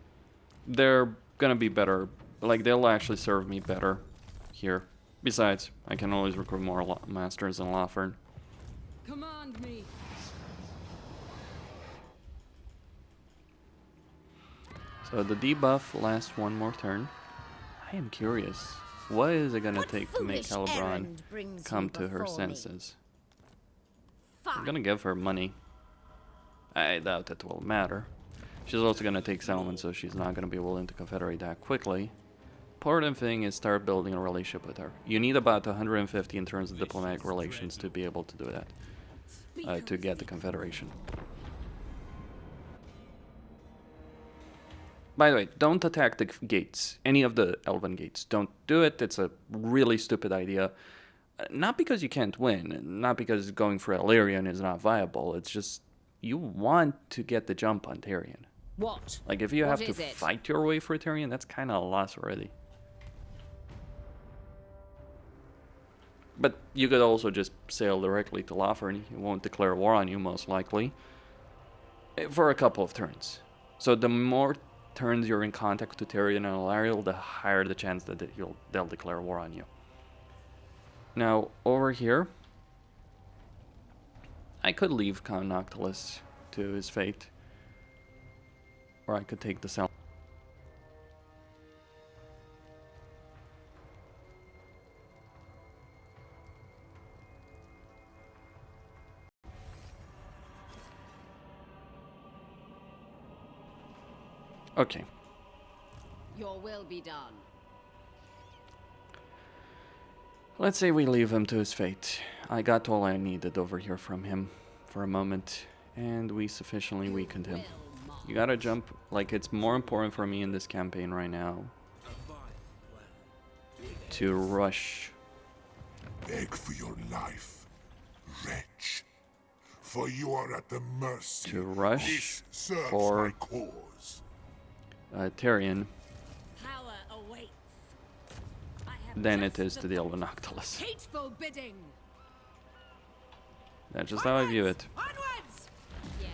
They're gonna be better. Like, they'll actually serve me better here. Besides, I can always recruit more Masters in Lothern. Command me. So the debuff lasts one more turn. I am curious. What is it gonna take to make Calibran come to her senses? I'm gonna give her money. I doubt it will matter. She's also gonna take settlement, so she's not gonna be willing to confederate that quickly. Important thing is start building a relationship with her. You need about 150 in terms of diplomatic relations to be able to do that. To get the confederation. By the way, don't attack the gates. Any of the elven gates. Don't do it. It's a really stupid idea. Not because you can't win. Not because going for Illyrian is not viable. It's just you want to get the jump on Tyrion. What? Like, if you have to fight your way for Tyrion, that's kind of a loss already. But you could also just sail directly to Lothern. He won't declare war on you, most likely. For a couple of turns. So the more turns you're in contact with Tyrion and Alariel, the higher the chance that they'll declare war on you. Now, over here, I could leave Count Noctilus to his fate. Or I could take the cell. Okay. Your will be done. Let's say we leave him to his fate. I got all I needed over here from him for a moment, and we sufficiently weakened him. You gotta jump. Like, it's more important for me in this campaign right now to rush. Beg for your life, wretch. For you are at the mercy. To rush This serves for my cause. Tyrion Power awaits. than it is to deal with Noctilus. Hateful bidding. That's just how I view it. Onwards. Yes.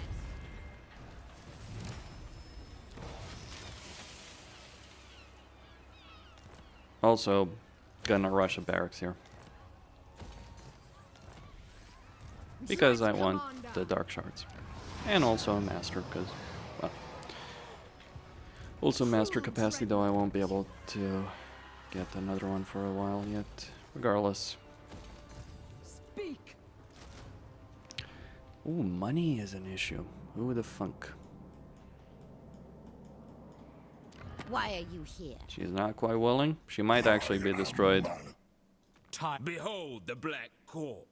Also, gonna rush a barracks here. Because I want the Dark Shards. And also a Master, because, well... Also Master capacity, though I won't be able to get another one for a while yet. Regardless. Speak. Ooh, money is an issue. Who the funk? Why are you here? She's not quite willing. She might actually be destroyed. Behold the Black Court.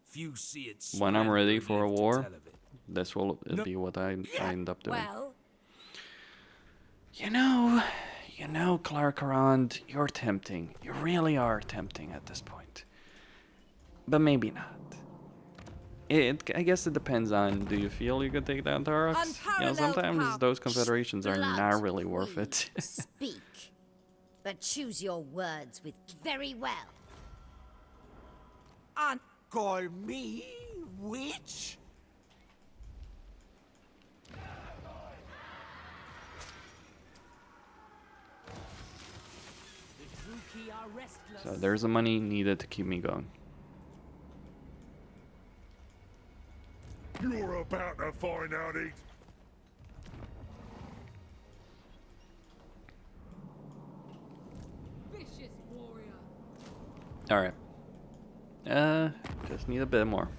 Few see it When I'm ready for a live to war, tell of it. this will be what I end up doing. Well, You know, You know, Clarkarond, you're tempting. You really are tempting at this point. But maybe not. I guess it depends on, do you feel you could take down Protossx? You know, sometimes those confederations are not really worth it. Speak, but choose your words with very well. And call me witch? So there's the money needed to keep me going. You're about to find out it. Vicious warrior. Alright. Just need a bit more.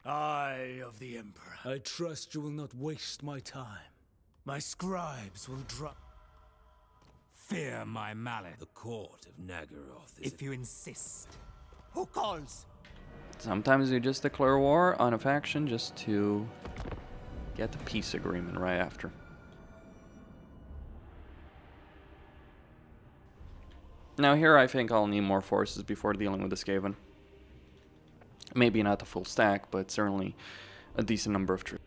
Eye of the Emperor. I trust you will not waste my time. My scribes will drop. Fear my mallet. The court of Nagaroth is If you insist. Who calls? Sometimes you just declare war on a faction just to get the peace agreement right after. Now here I think I'll need more forces before dealing with the Skaven. Maybe not the full stack, but certainly a decent number of troops.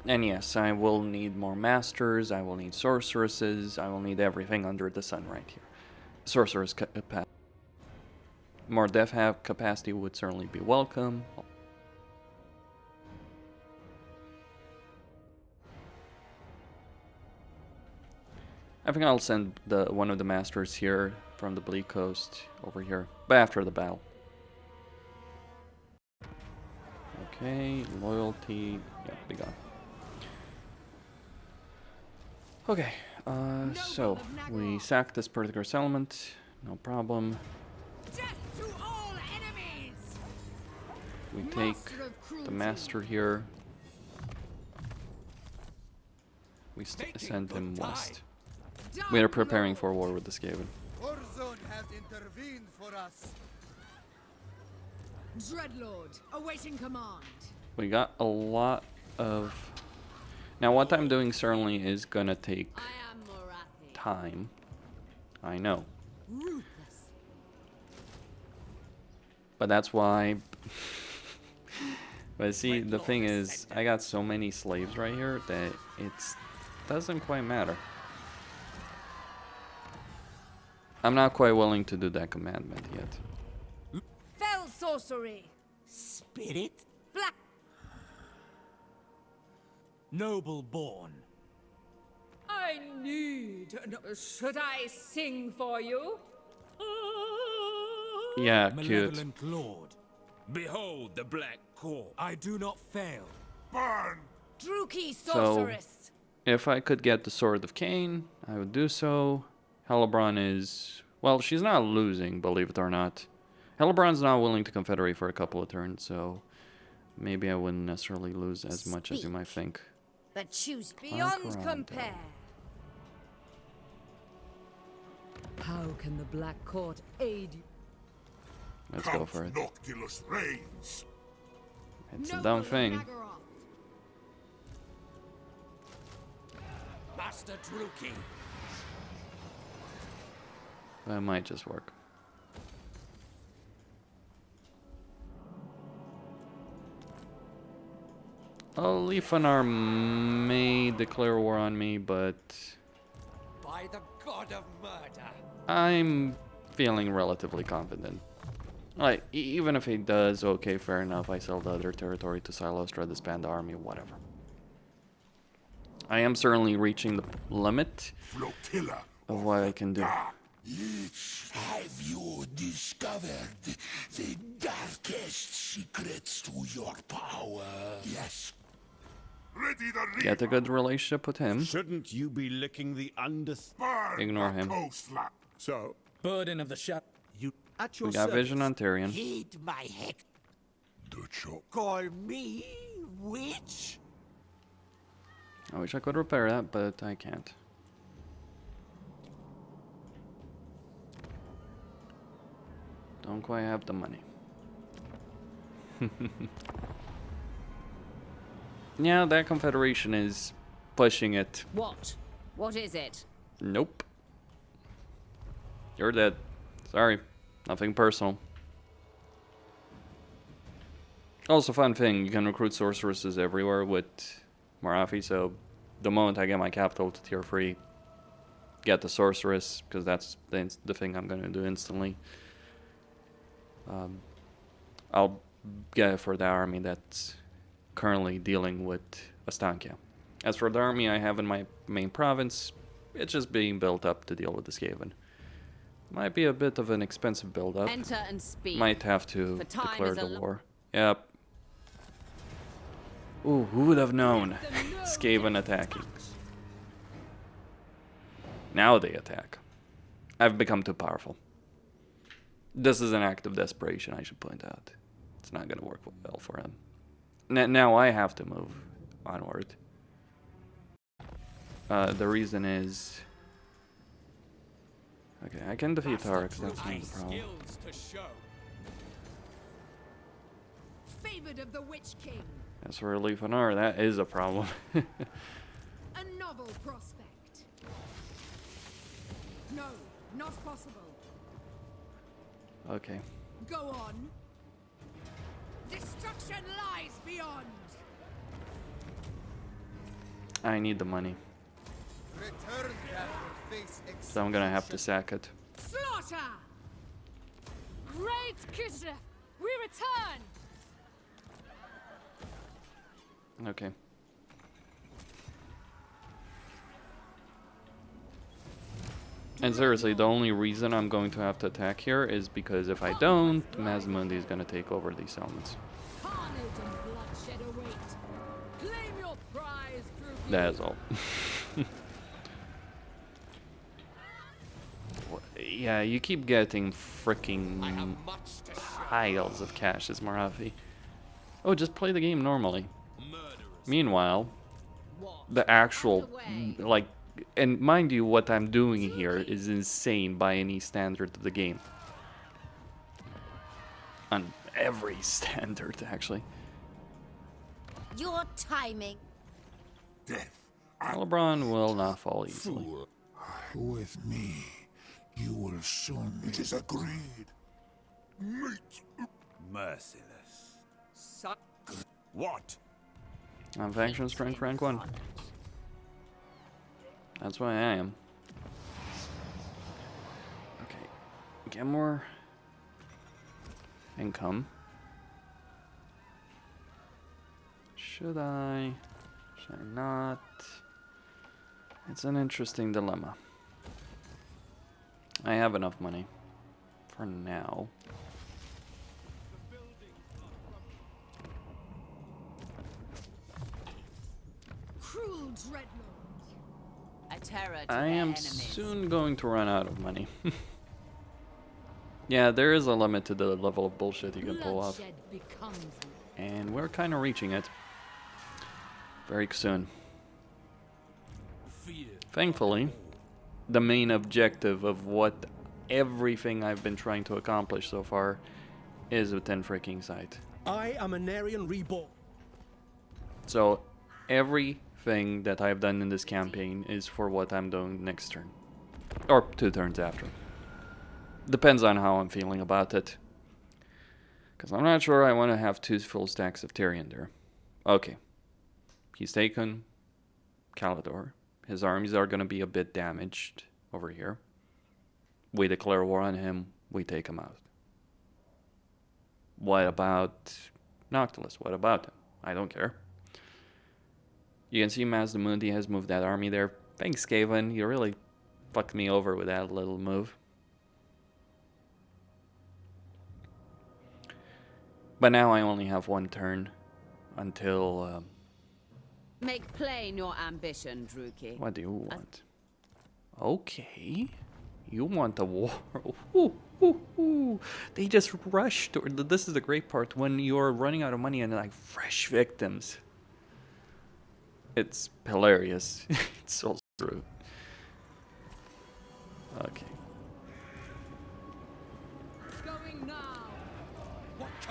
And yes, I will need more masters, I will need sorceresses, I will need everything under the sun right here. Sorceress capacity. More death capacity would certainly be welcome. I think I'll send one of the masters here from the Bleak Coast over here, but after the battle. Okay, loyalty, yeah, be gone. Okay, so we sack this particular settlement, no problem. Death to all enemies! We take the master here. We send him west. We are preparing for war with the Skaven. Warzone has intervened for us. Dreadlord, awaiting command. We got a lot of... Now what I'm doing certainly is gonna take I am Morathi. time. I know. Ruthless. But that's why... But see, the thing is, I got so many slaves right here that it doesn't quite matter. I'm not quite willing to do that commandment yet. Fell sorcery. Spirit? Black. Noble born. I need. Should I sing for you? Yeah, cute. Malevolent Lord. behold the black core. I do not fail. Burn! Druki So, sorceress. if I could get the Sword of Cain, I would do so. Hellebron is... Well, she's not losing, believe it or not. Hellebron's not willing to confederate for a couple of turns, so... Maybe I wouldn't necessarily lose as much as you might think. But choose Beyond Clarkarond. compare. How can the Black Court aid you? Let's go for it. Noctilus reigns. It's a dumb thing. Master Druki. But it might just work. Leafanar may declare war on me, but By the god of murder. I'm feeling relatively confident. Like, even if he does, okay, fair enough. I sell the other territory to Silostra, disband the army, whatever. I am certainly reaching the limit Flotilla of what I can do. Have you discovered the darkest secrets to your power? Yes. Ready the reaper. Get a good relationship with him. Shouldn't you be licking the Burn Ignore the him. coastline. So, Burden of the shadow. You at We your got service. Vision on Tyrion. Heed my heck. The chop. Call me witch? I wish I could repair that, but I can't. Don't quite have the money. Yeah, that confederation is pushing it. What? What is it? Nope. You're dead. Sorry. Nothing personal. Also, fun thing, you can recruit sorceresses everywhere with Morathi, so the moment I get my capital to tier 3, get the sorceress, because that's the thing I'm going to do instantly. I'll get it for the army that's currently dealing with Astankia. As for the army I have in my main province, it's just being built up to deal with the Skaven. Might be a bit of an expensive build-up. Enter and speak. Might have to For time declare is a the war. Yep. Ooh, who would have known? Skaven attacking. Now they attack. I've become too powerful. This is an act of desperation, I should point out. It's not going to work well for him. Now I have to move onward. The reason is... Okay, I can defeat Tarks, that's not the problem. Favored of the Witch King. As for Relief on R, that is a problem. A novel prospect. No, not possible. Okay. Go on. Destruction lies beyond. I need the money, Return that will face so I'm gonna have to sack it. Slaughter! Great Kislev, we return! Okay. And seriously, the only reason I'm going to have to attack here is because if I don't, Mazmundi is gonna take over these settlements. Carnage and bloodshed await. Claim your prize, Druki. That is all. Yeah, you keep getting freaking piles of cash as Morathi. Oh, just play the game normally. Meanwhile, the actual, like, and mind you, what I'm doing here is insane by any standard of the game. On every standard, actually. Your timing. Death. LeBron will not fall easily. With me, you will soon. It is agreed. Meet. Merciless. What? I'm faction strength rank 1. That's why I am. Okay. Get more income. Should I? Should I not? It's an interesting dilemma. I have enough money for now. Cruel dreadlord. A terror to I their am enemies. soon going to run out of money. Yeah, there is a limit to the level of bullshit you can pull off. Bloodshed becomes you. And we're kind of reaching it. Very soon. Thankfully, the main objective of what everything I've been trying to accomplish so far is within freaking sight. I am an Aryan reborn. So everything that I've done in this campaign is for what I'm doing next turn. Or 2 turns after. Depends on how I'm feeling about it. Because I'm not sure I want to have 2 full stacks of Tyrion there. Okay. He's taken Calador. His armies are going to be a bit damaged over here. We declare war on him, we take him out. What about Noctilus? What about him? I don't care. You can see Mazdamundi has moved that army there. Thanks, Skaven. You really fucked me over with that little move. But now I only have 1 turn until... Make plain your ambition, Druki. what do you want? Okay. You want a war. Ooh, ooh, ooh. They just rushed. This is the great part. When you're running out of money and like fresh victims. It's hilarious. It's so true. Okay. Going now.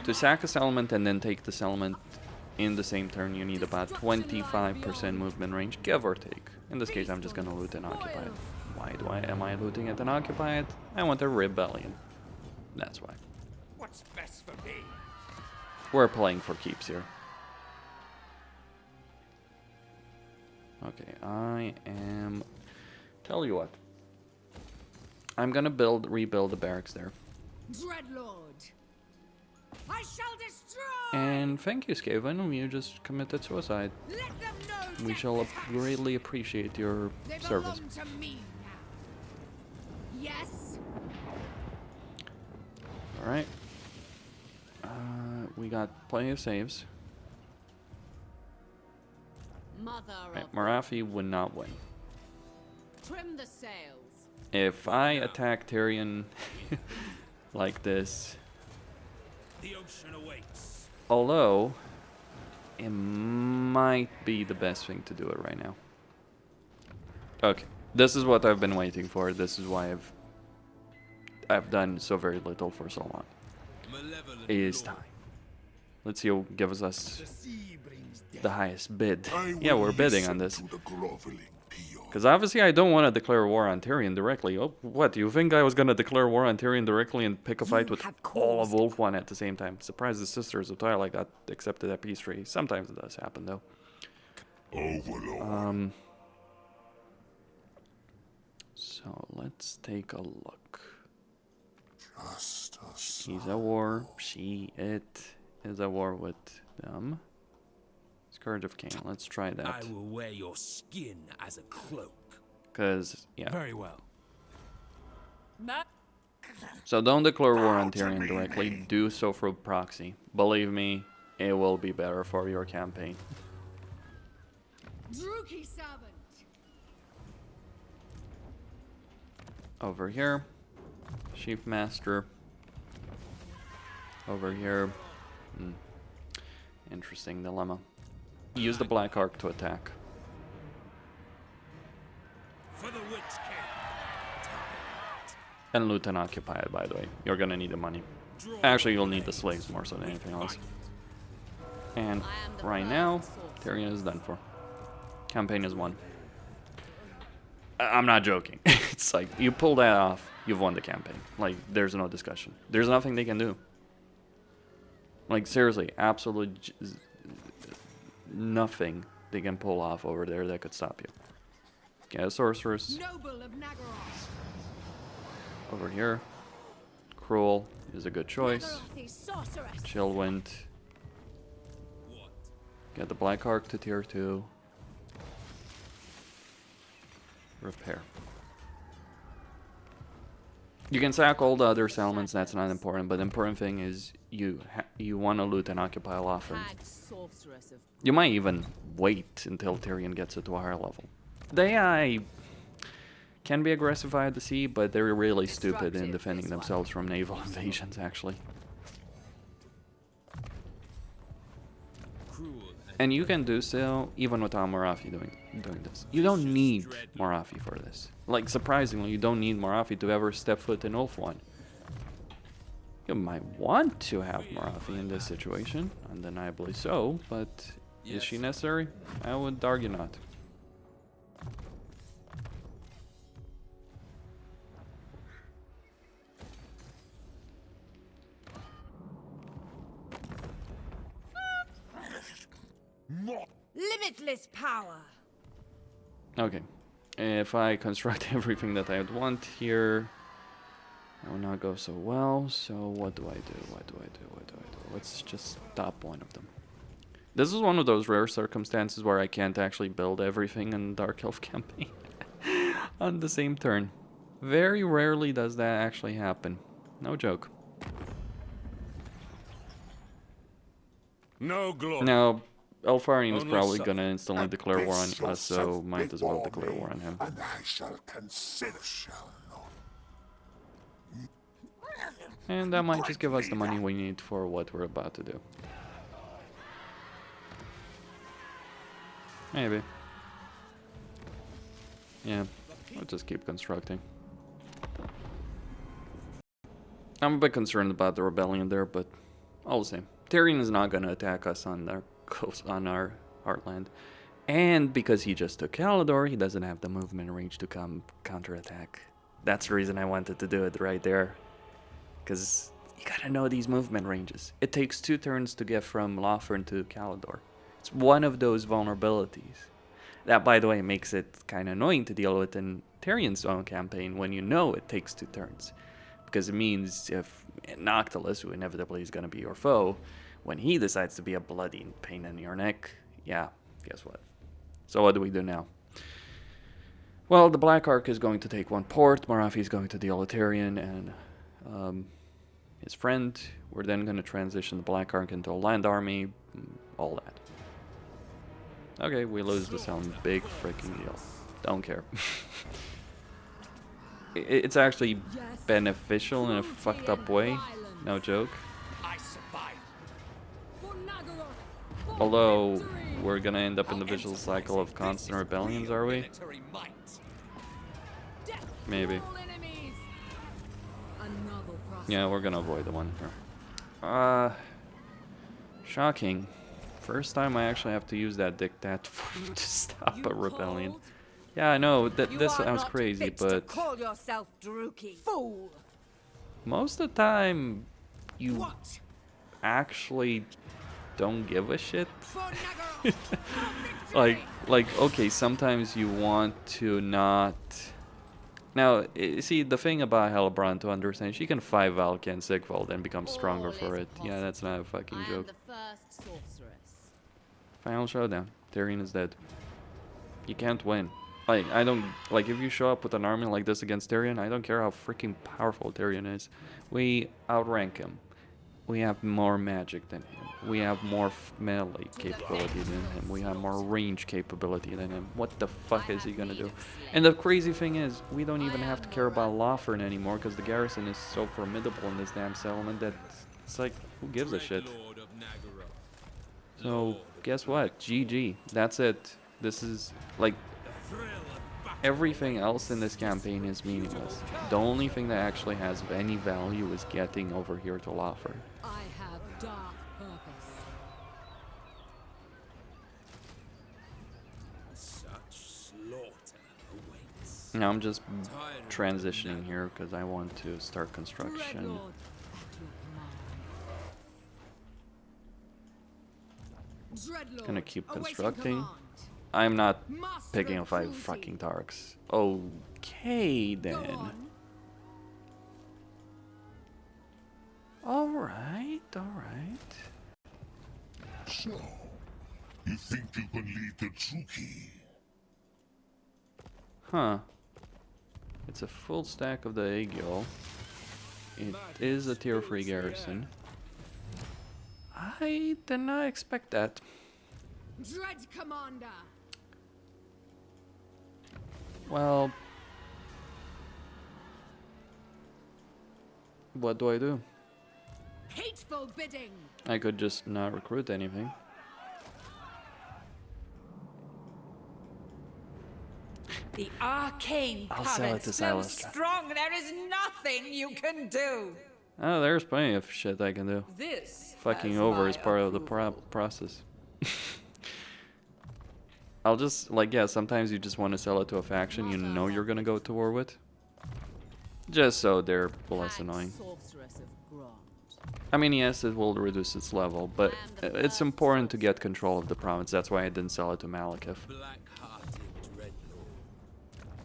To sack a settlement and then take the settlement in the same turn, you need about 25% movement range, give or take. In this case, I'm just gonna loot and occupy it. Why am I looting it and occupy it? I want a rebellion. That's why. What's best for me? We're playing for keeps here. Okay, I am... Tell you what. I'm gonna rebuild the barracks there. Dreadlord, I shall destroy. And thank you, Skaven. You just committed suicide. Let them know We shall greatly appreciate your they service. belong to me now. Yes. Alright. We got plenty of saves. Mother Right, of Morathi would not win. trim the sails. If I attack Tyrion like this, The ocean awaits. although it might be the best thing to do it right now. Okay, this is what I've been waiting for. This is why I've done so very little for so long. It is time. Let's see who gives us the highest bid. Yeah, we're bidding on this. Because obviously I don't want to declare war on Tyrion directly. Oh, what? You think I was going to declare war on Tyrion directly and pick a fight with all of Wolf-One at the same time? Surprised the Sisters of Twilight got accepted at peace treaty. Sometimes it does happen, though. So let's take a look. He's at war. It is at war with them. Scourge of Cain. Let's try that. I will wear your skin as a cloak. Because, yeah. Very well. So don't declare war on Tyrion directly. Do so through proxy. Believe me, it will be better for your campaign. Druki servant. Over here. Chief Master. Over here. Interesting dilemma. Use the Black Arc to attack. For the Witch King. And loot and occupy it, by the way. You're gonna need the money. Actually, you'll need the slaves more so than anything else. And right now, Tyrion is done for. Campaign is won. I'm not joking. It's like, you pull that off, you've won the campaign. Like, there's no discussion. There's nothing they can do. Like, seriously, absolutely nothing they can pull off over there that could stop you. Get a sorceress. Noble of Nagaroth. Over here. Cruel is a good choice. Sorceress. Chillwind. Get the Black Arc to tier 2. Repair. You can sack all the other settlements, that's not important, but the important thing is you want to loot and occupy Lothern. You might even wait until Tyrion gets it to a higher level. The AI can be aggressive via the sea, but they're really stupid in defending themselves from naval invasions, actually. And you can do so even without Morathi doing this. You don't need Morathi for this. Like, surprisingly, you don't need Morathi to ever step foot in Wolf-One. You might want to have Morathi in this situation, undeniably so, but is she necessary? I would argue not. Limitless power. Okay. If I construct everything that I would want here, it will not go so well. So what do I do? What do I do? What do I do? Let's just stop one of them. This is one of those rare circumstances where I can't actually build everything in Dark Elf campaign on the same turn. Very rarely does that actually happen. No joke. No glory. Now, Elfarian is Only probably suffer. gonna instantly declare war on us, so might as well before declare me, war on him. And I shall consider And that might just give us the money we need for what we're about to do. Maybe. Yeah, we'll just keep constructing. I'm a bit concerned about the rebellion there, but All the same, Tyrion is not gonna attack us on our coast, on our heartland, and because he just took Calador, he doesn't have the movement range to come counterattack. That's the reason I wanted to do it right there, because you gotta know these movement ranges. It takes 2 turns to get from Lothern to Calador. It's one of those vulnerabilities. That, by the way, makes it kind of annoying to deal with in Tyrion's own campaign when you know it takes 2 turns. Because it means if Noctilus, who inevitably is going to be your foe, when he decides to be a bloody pain in your neck, yeah, guess what? So what do we do now? Well, the Black Ark is going to take 1 port, Morathi is going to deal with Tyrion and his friend. We're then going to transition the Black Ark into a land army, all that. Okay, we lose the sound, big freaking deal. Don't care. It's actually beneficial in a fucked up way, no joke. Although, we're gonna end up in the visual cycle of constant rebellions, are we? Maybe. Yeah, we're gonna avoid the one here. Shocking. First time I actually have to use that dictat to stop a rebellion. Yeah, I know, this sounds crazy, but Call yourself Druki. Fool. most of the time, you actually don't give a shit. like, okay, sometimes you want to not... Now, see, the thing about Hellbrand to understand, she can 5 Valk and Sigvald and become stronger for it. Yeah, that's not a fucking joke. Final showdown. Tyrion is dead. You can't win. Like, I don't... Like, if you show up with an army like this against Tyrion, I don't care how freaking powerful Tyrion is. We outrank him. We have more magic than him. We have more melee capability than him. We have more range capability than him. What the fuck is he gonna do? And the crazy thing is, we don't even have to care about Lothern anymore because the garrison is so formidable in this damn settlement that it's like, who gives a shit? So, guess what? GG. That's it. This is, like, everything else in this campaign is meaningless. The only thing that actually has any value is getting over here to Lothern. I have dark purpose. Such slaughter awaits. Now I'm just transitioning here because I want to start construction. Gonna keep constructing. I'm not picking up 5 fucking Tarks. Okay then. Alright. So, you think you can lead the Druki? Huh. It's a full stack of the Aegyo. It is a tier 3 garrison. I did not expect that. Dread Commander. Well, what do I do? Hateful bidding. I could just not recruit anything. The arcane I'll sell it to current so Silastra. strong there is nothing you can do. Oh, there's plenty of shit I can do. This Fucking has over my is part of the approval. process. I'll just, like, yeah, sometimes you just want to sell it to a faction you know you're gonna go to war with. Just so they're less annoying. I mean, yes, it will reduce its level, but it's important to get control of the province. That's why I didn't sell it to Malekith.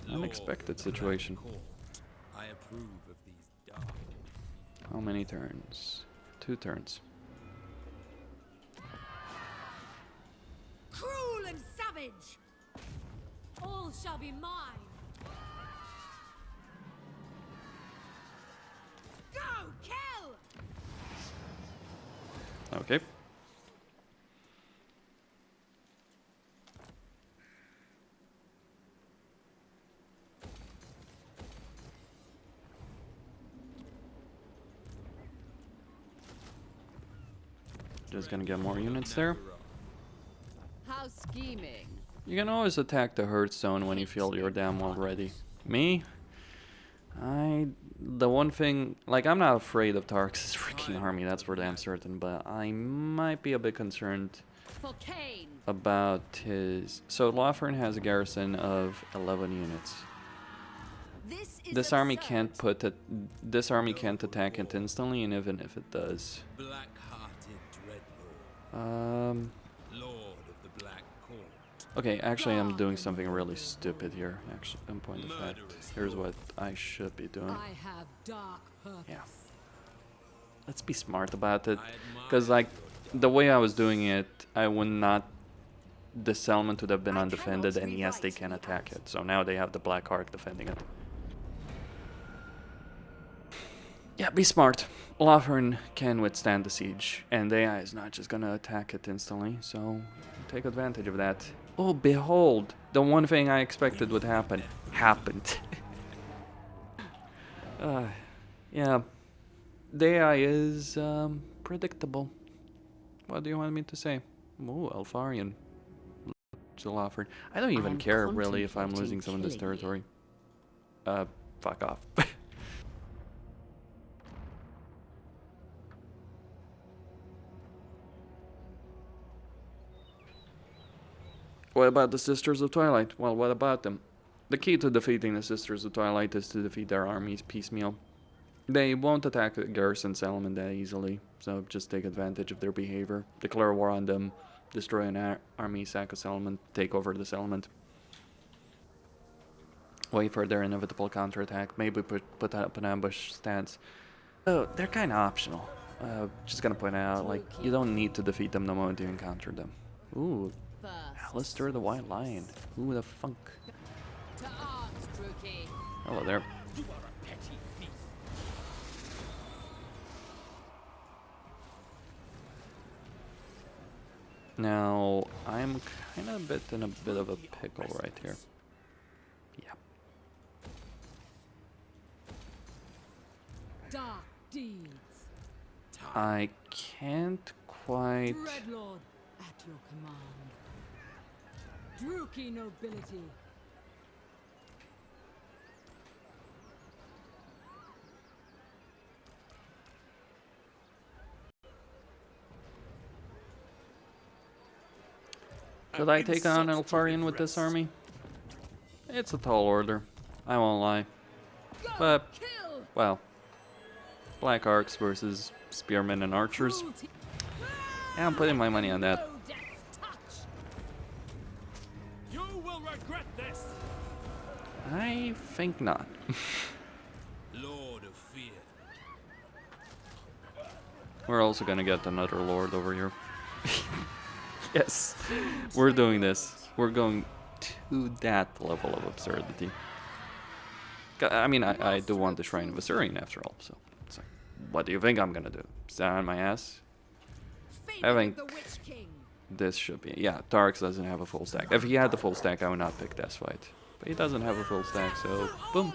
Unexpected situation. I approve of these dark. How many turns? 2 turns. Cruel and savage. All shall be mine. Go, kill. Okay. Just gonna get more units there. How scheming. You can always attack the Hearthstone when you feel you're damn well ready. Me? The one thing, like, I'm not afraid of Tarx's freaking army, that's for damn certain, but I might be a bit concerned For Cain. about his... So Lothern has a garrison of 11 units. This army can't attack it instantly, and even if it does... Black-hearted Dreadlord. Lord of the Black Court. Okay, actually I'm doing something really stupid here, actually, in point of fact. Here's what I should be doing. I have dark purpose. Yeah. Let's be smart about it, because, like, the way I was doing it, I would not... The settlement would have been undefended, and yes, they can attack it. So now they have the Black Ark defending it. Yeah, be smart. Lothern can withstand the siege, and the AI is not just gonna attack it instantly, so take advantage of that. Oh, behold! The one thing I expected would happen, happened. Yeah. The AI is, predictable. What do you want me to say? Ooh, Alfarian. Lothern. I don't even care, really, if I'm losing some of this territory. Fuck off. What about the Sisters of Twilight? Well, what about them? The key to defeating the Sisters of Twilight is to defeat their armies piecemeal. They won't attack the garrison settlement that easily, so just take advantage of their behavior. Declare war on them, destroy an army, sack a settlement, take over the settlement. Wait for their inevitable counterattack, maybe put up an ambush stance. Oh, they're kind of optional. Just gonna point out, like, you don't need to defeat them the moment you encounter them. Ooh. Alistair the White Lion. Who the funk? To arms, Druki. Hello there. You are a petty thief. Now, I'm kind of in a bit of a pickle right here. Yeah. Dark deeds. I can't quite... Dreadlord at your command. Druki nobility. Could I take on Alfarian with this army? It's a tall order, I won't lie. But, well, Black Arcs versus Spearmen and Archers. Yeah, I'm putting my money on that. You will regret this. I think not. Lord of Fear. We're also gonna get another Lord over here. Yes, we're doing this. We're going to that level of absurdity. I mean, I do want the Shrine of Assyrian after all, so it's like, what do you think I'm gonna do? Stand on my ass? I think this should be... Yeah, Tarx doesn't have a full stack. If he had the full stack, I would not pick Death Fight. But he doesn't have a full stack, so boom.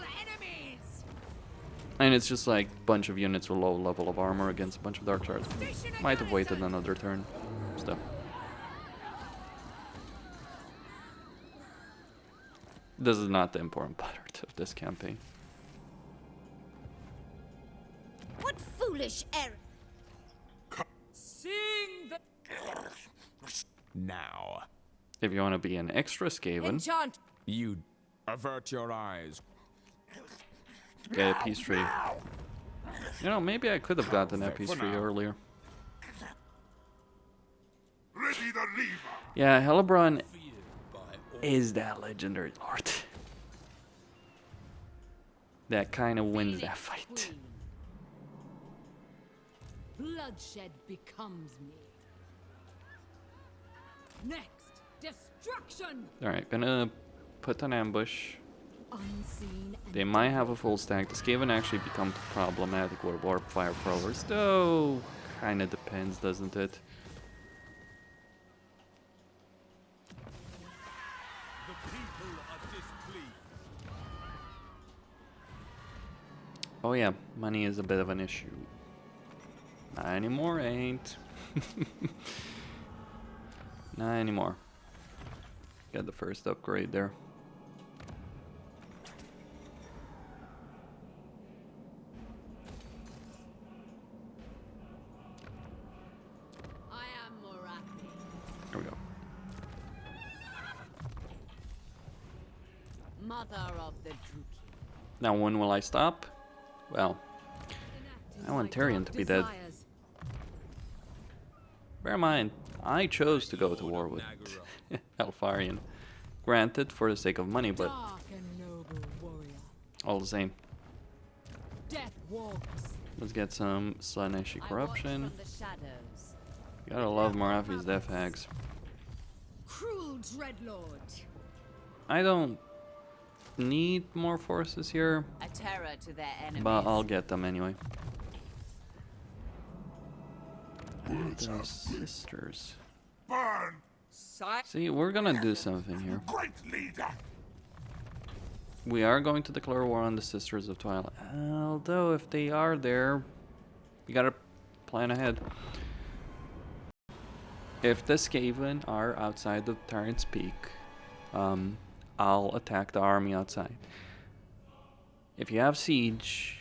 And it's just like a bunch of units with low level of armor against a bunch of Dark Shards. Might have waited another turn. Still. This is not the important part of this campaign. What foolish error! Sing the... Now, If you want to be an extra Skaven, Enchant. you avert your eyes. get a peace tree. You know, maybe I could have gotten that peace tree earlier. Ready the lever. Yeah, Hellebron is that legendary lord. That kind of wins that fight. Bloodshed becomes me. Next, destruction. Alright, gonna put an ambush. Unseen and They might have a full stack. The Skaven actually becomes problematic with Warp Fire Throwers, though kinda depends, doesn't it? The people are displeased. Oh yeah, money is a bit of an issue. Not anymore, ain't. Not anymore. Got the first upgrade there. Mother of the Druki. Now, when will I stop? Well, I want Tyrion to be dead. Bear in mind, I chose to go to war with Elfarion. Granted, for the sake of money, but all the same. Let's get some Slaneshi corruption. Gotta love Morathi's death hags. Cruel dreadlord. I don't need more forces here, A terror to their enemies. but I'll get them anyway. The sisters. Burn! See, we're gonna do something here. Great leader! We are going to declare war on the Sisters of Twilight. Although, if they are there, you gotta plan ahead. If the Skaven are outside of Tyrant's Peak, I'll attack the army outside. If you have siege,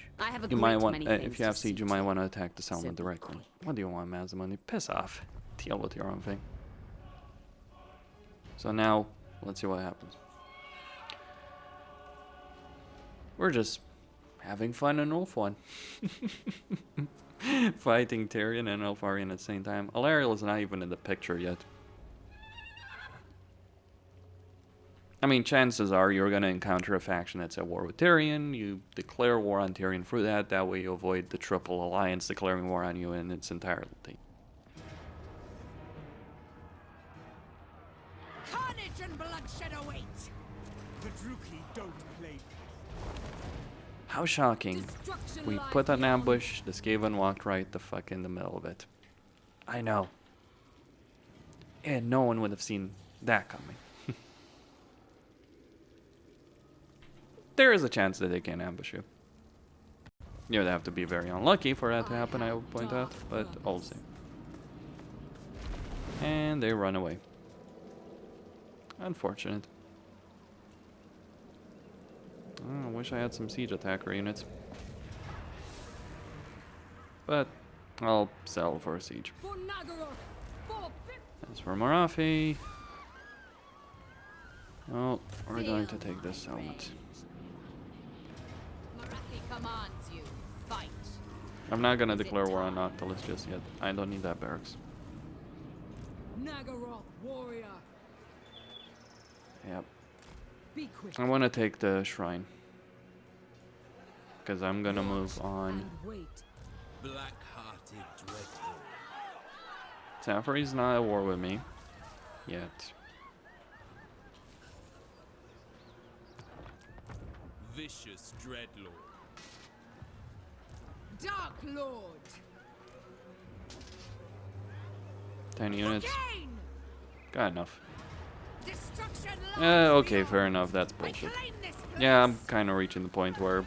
you might want. If you have siege, you might want to attack the settlement directly. What do you want, Mazamuni? Piss off. Deal with your own thing. So now, let's see what happens. We're just having fun in Wolf 1. Fighting Tyrion and Elfarion at the same time. Alariel is not even in the picture yet. I mean, chances are you're going to encounter a faction that's at war with Tyrion. You declare war on Tyrion through that. That way you avoid the Triple Alliance declaring war on you in its entirety. Carnage and bloodshed await. The Druki don't play. How shocking. We put an ambush, the Skaven walked right the fuck in the middle of it. I know. And no one would have seen that coming. There is a chance that they can ambush you. You would have to be very unlucky for that to happen, I would point out, but all the same. And they run away. Unfortunate. Oh, I wish I had some siege attacker units. But I'll sell for a siege. As for Morathi, oh, we're going to take this settlement. Morathi commands you. Fight. I'm not gonna declare war on Noctilus just yet. I don't need that barracks. Nagaroth warrior. Yep. Be quick. I want to take the shrine. Because I'm gonna move on. And wait. Black-hearted dreadlord. Safari's not at war with me. Yet. Vicious dreadlord. Dark Lord. 10 units. Again. Got enough. Destruction Okay, fair enough. That's bullshit. Yeah, I'm kind of reaching the point where,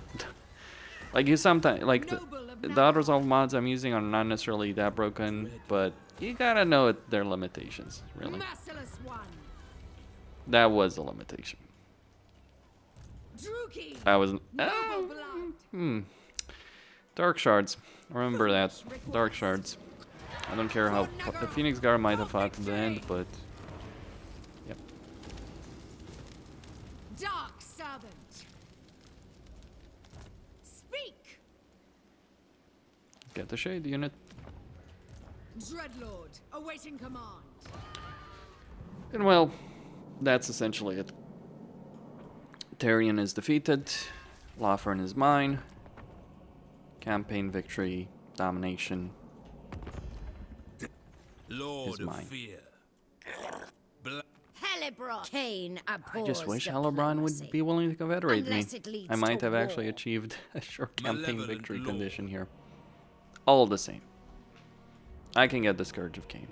like, you sometimes, like, the Autoresolve mods I'm using are not necessarily that broken, but you gotta know their limitations, really. Merciless one. That was a limitation. Druki. I was. Noble blood. Dark Shards. Remember that. Dark Shards. I don't care how the Phoenix Guard might have fought to the end, but. Yep. Dark servant. Speak. Get the Shade unit. Dreadlord, awaiting command. And well, that's essentially it. Tyrion is defeated. Lothern is mine. Campaign victory, domination. Lord of mine. fear. Hellebron. Cain I abhors just wish diplomacy. Halbrand would be willing to confederate me. Unless it leads I might to have actually war. achieved a short campaign Malevolent victory lord. condition here. All the same. I can get the Scourge of Cain.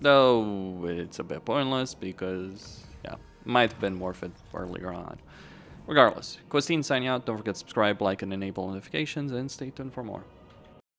Though it's a bit pointless because, yeah, might have been worth it earlier on. Regardless, Costine signing out. Don't forget to subscribe, like, and enable notifications, and stay tuned for more.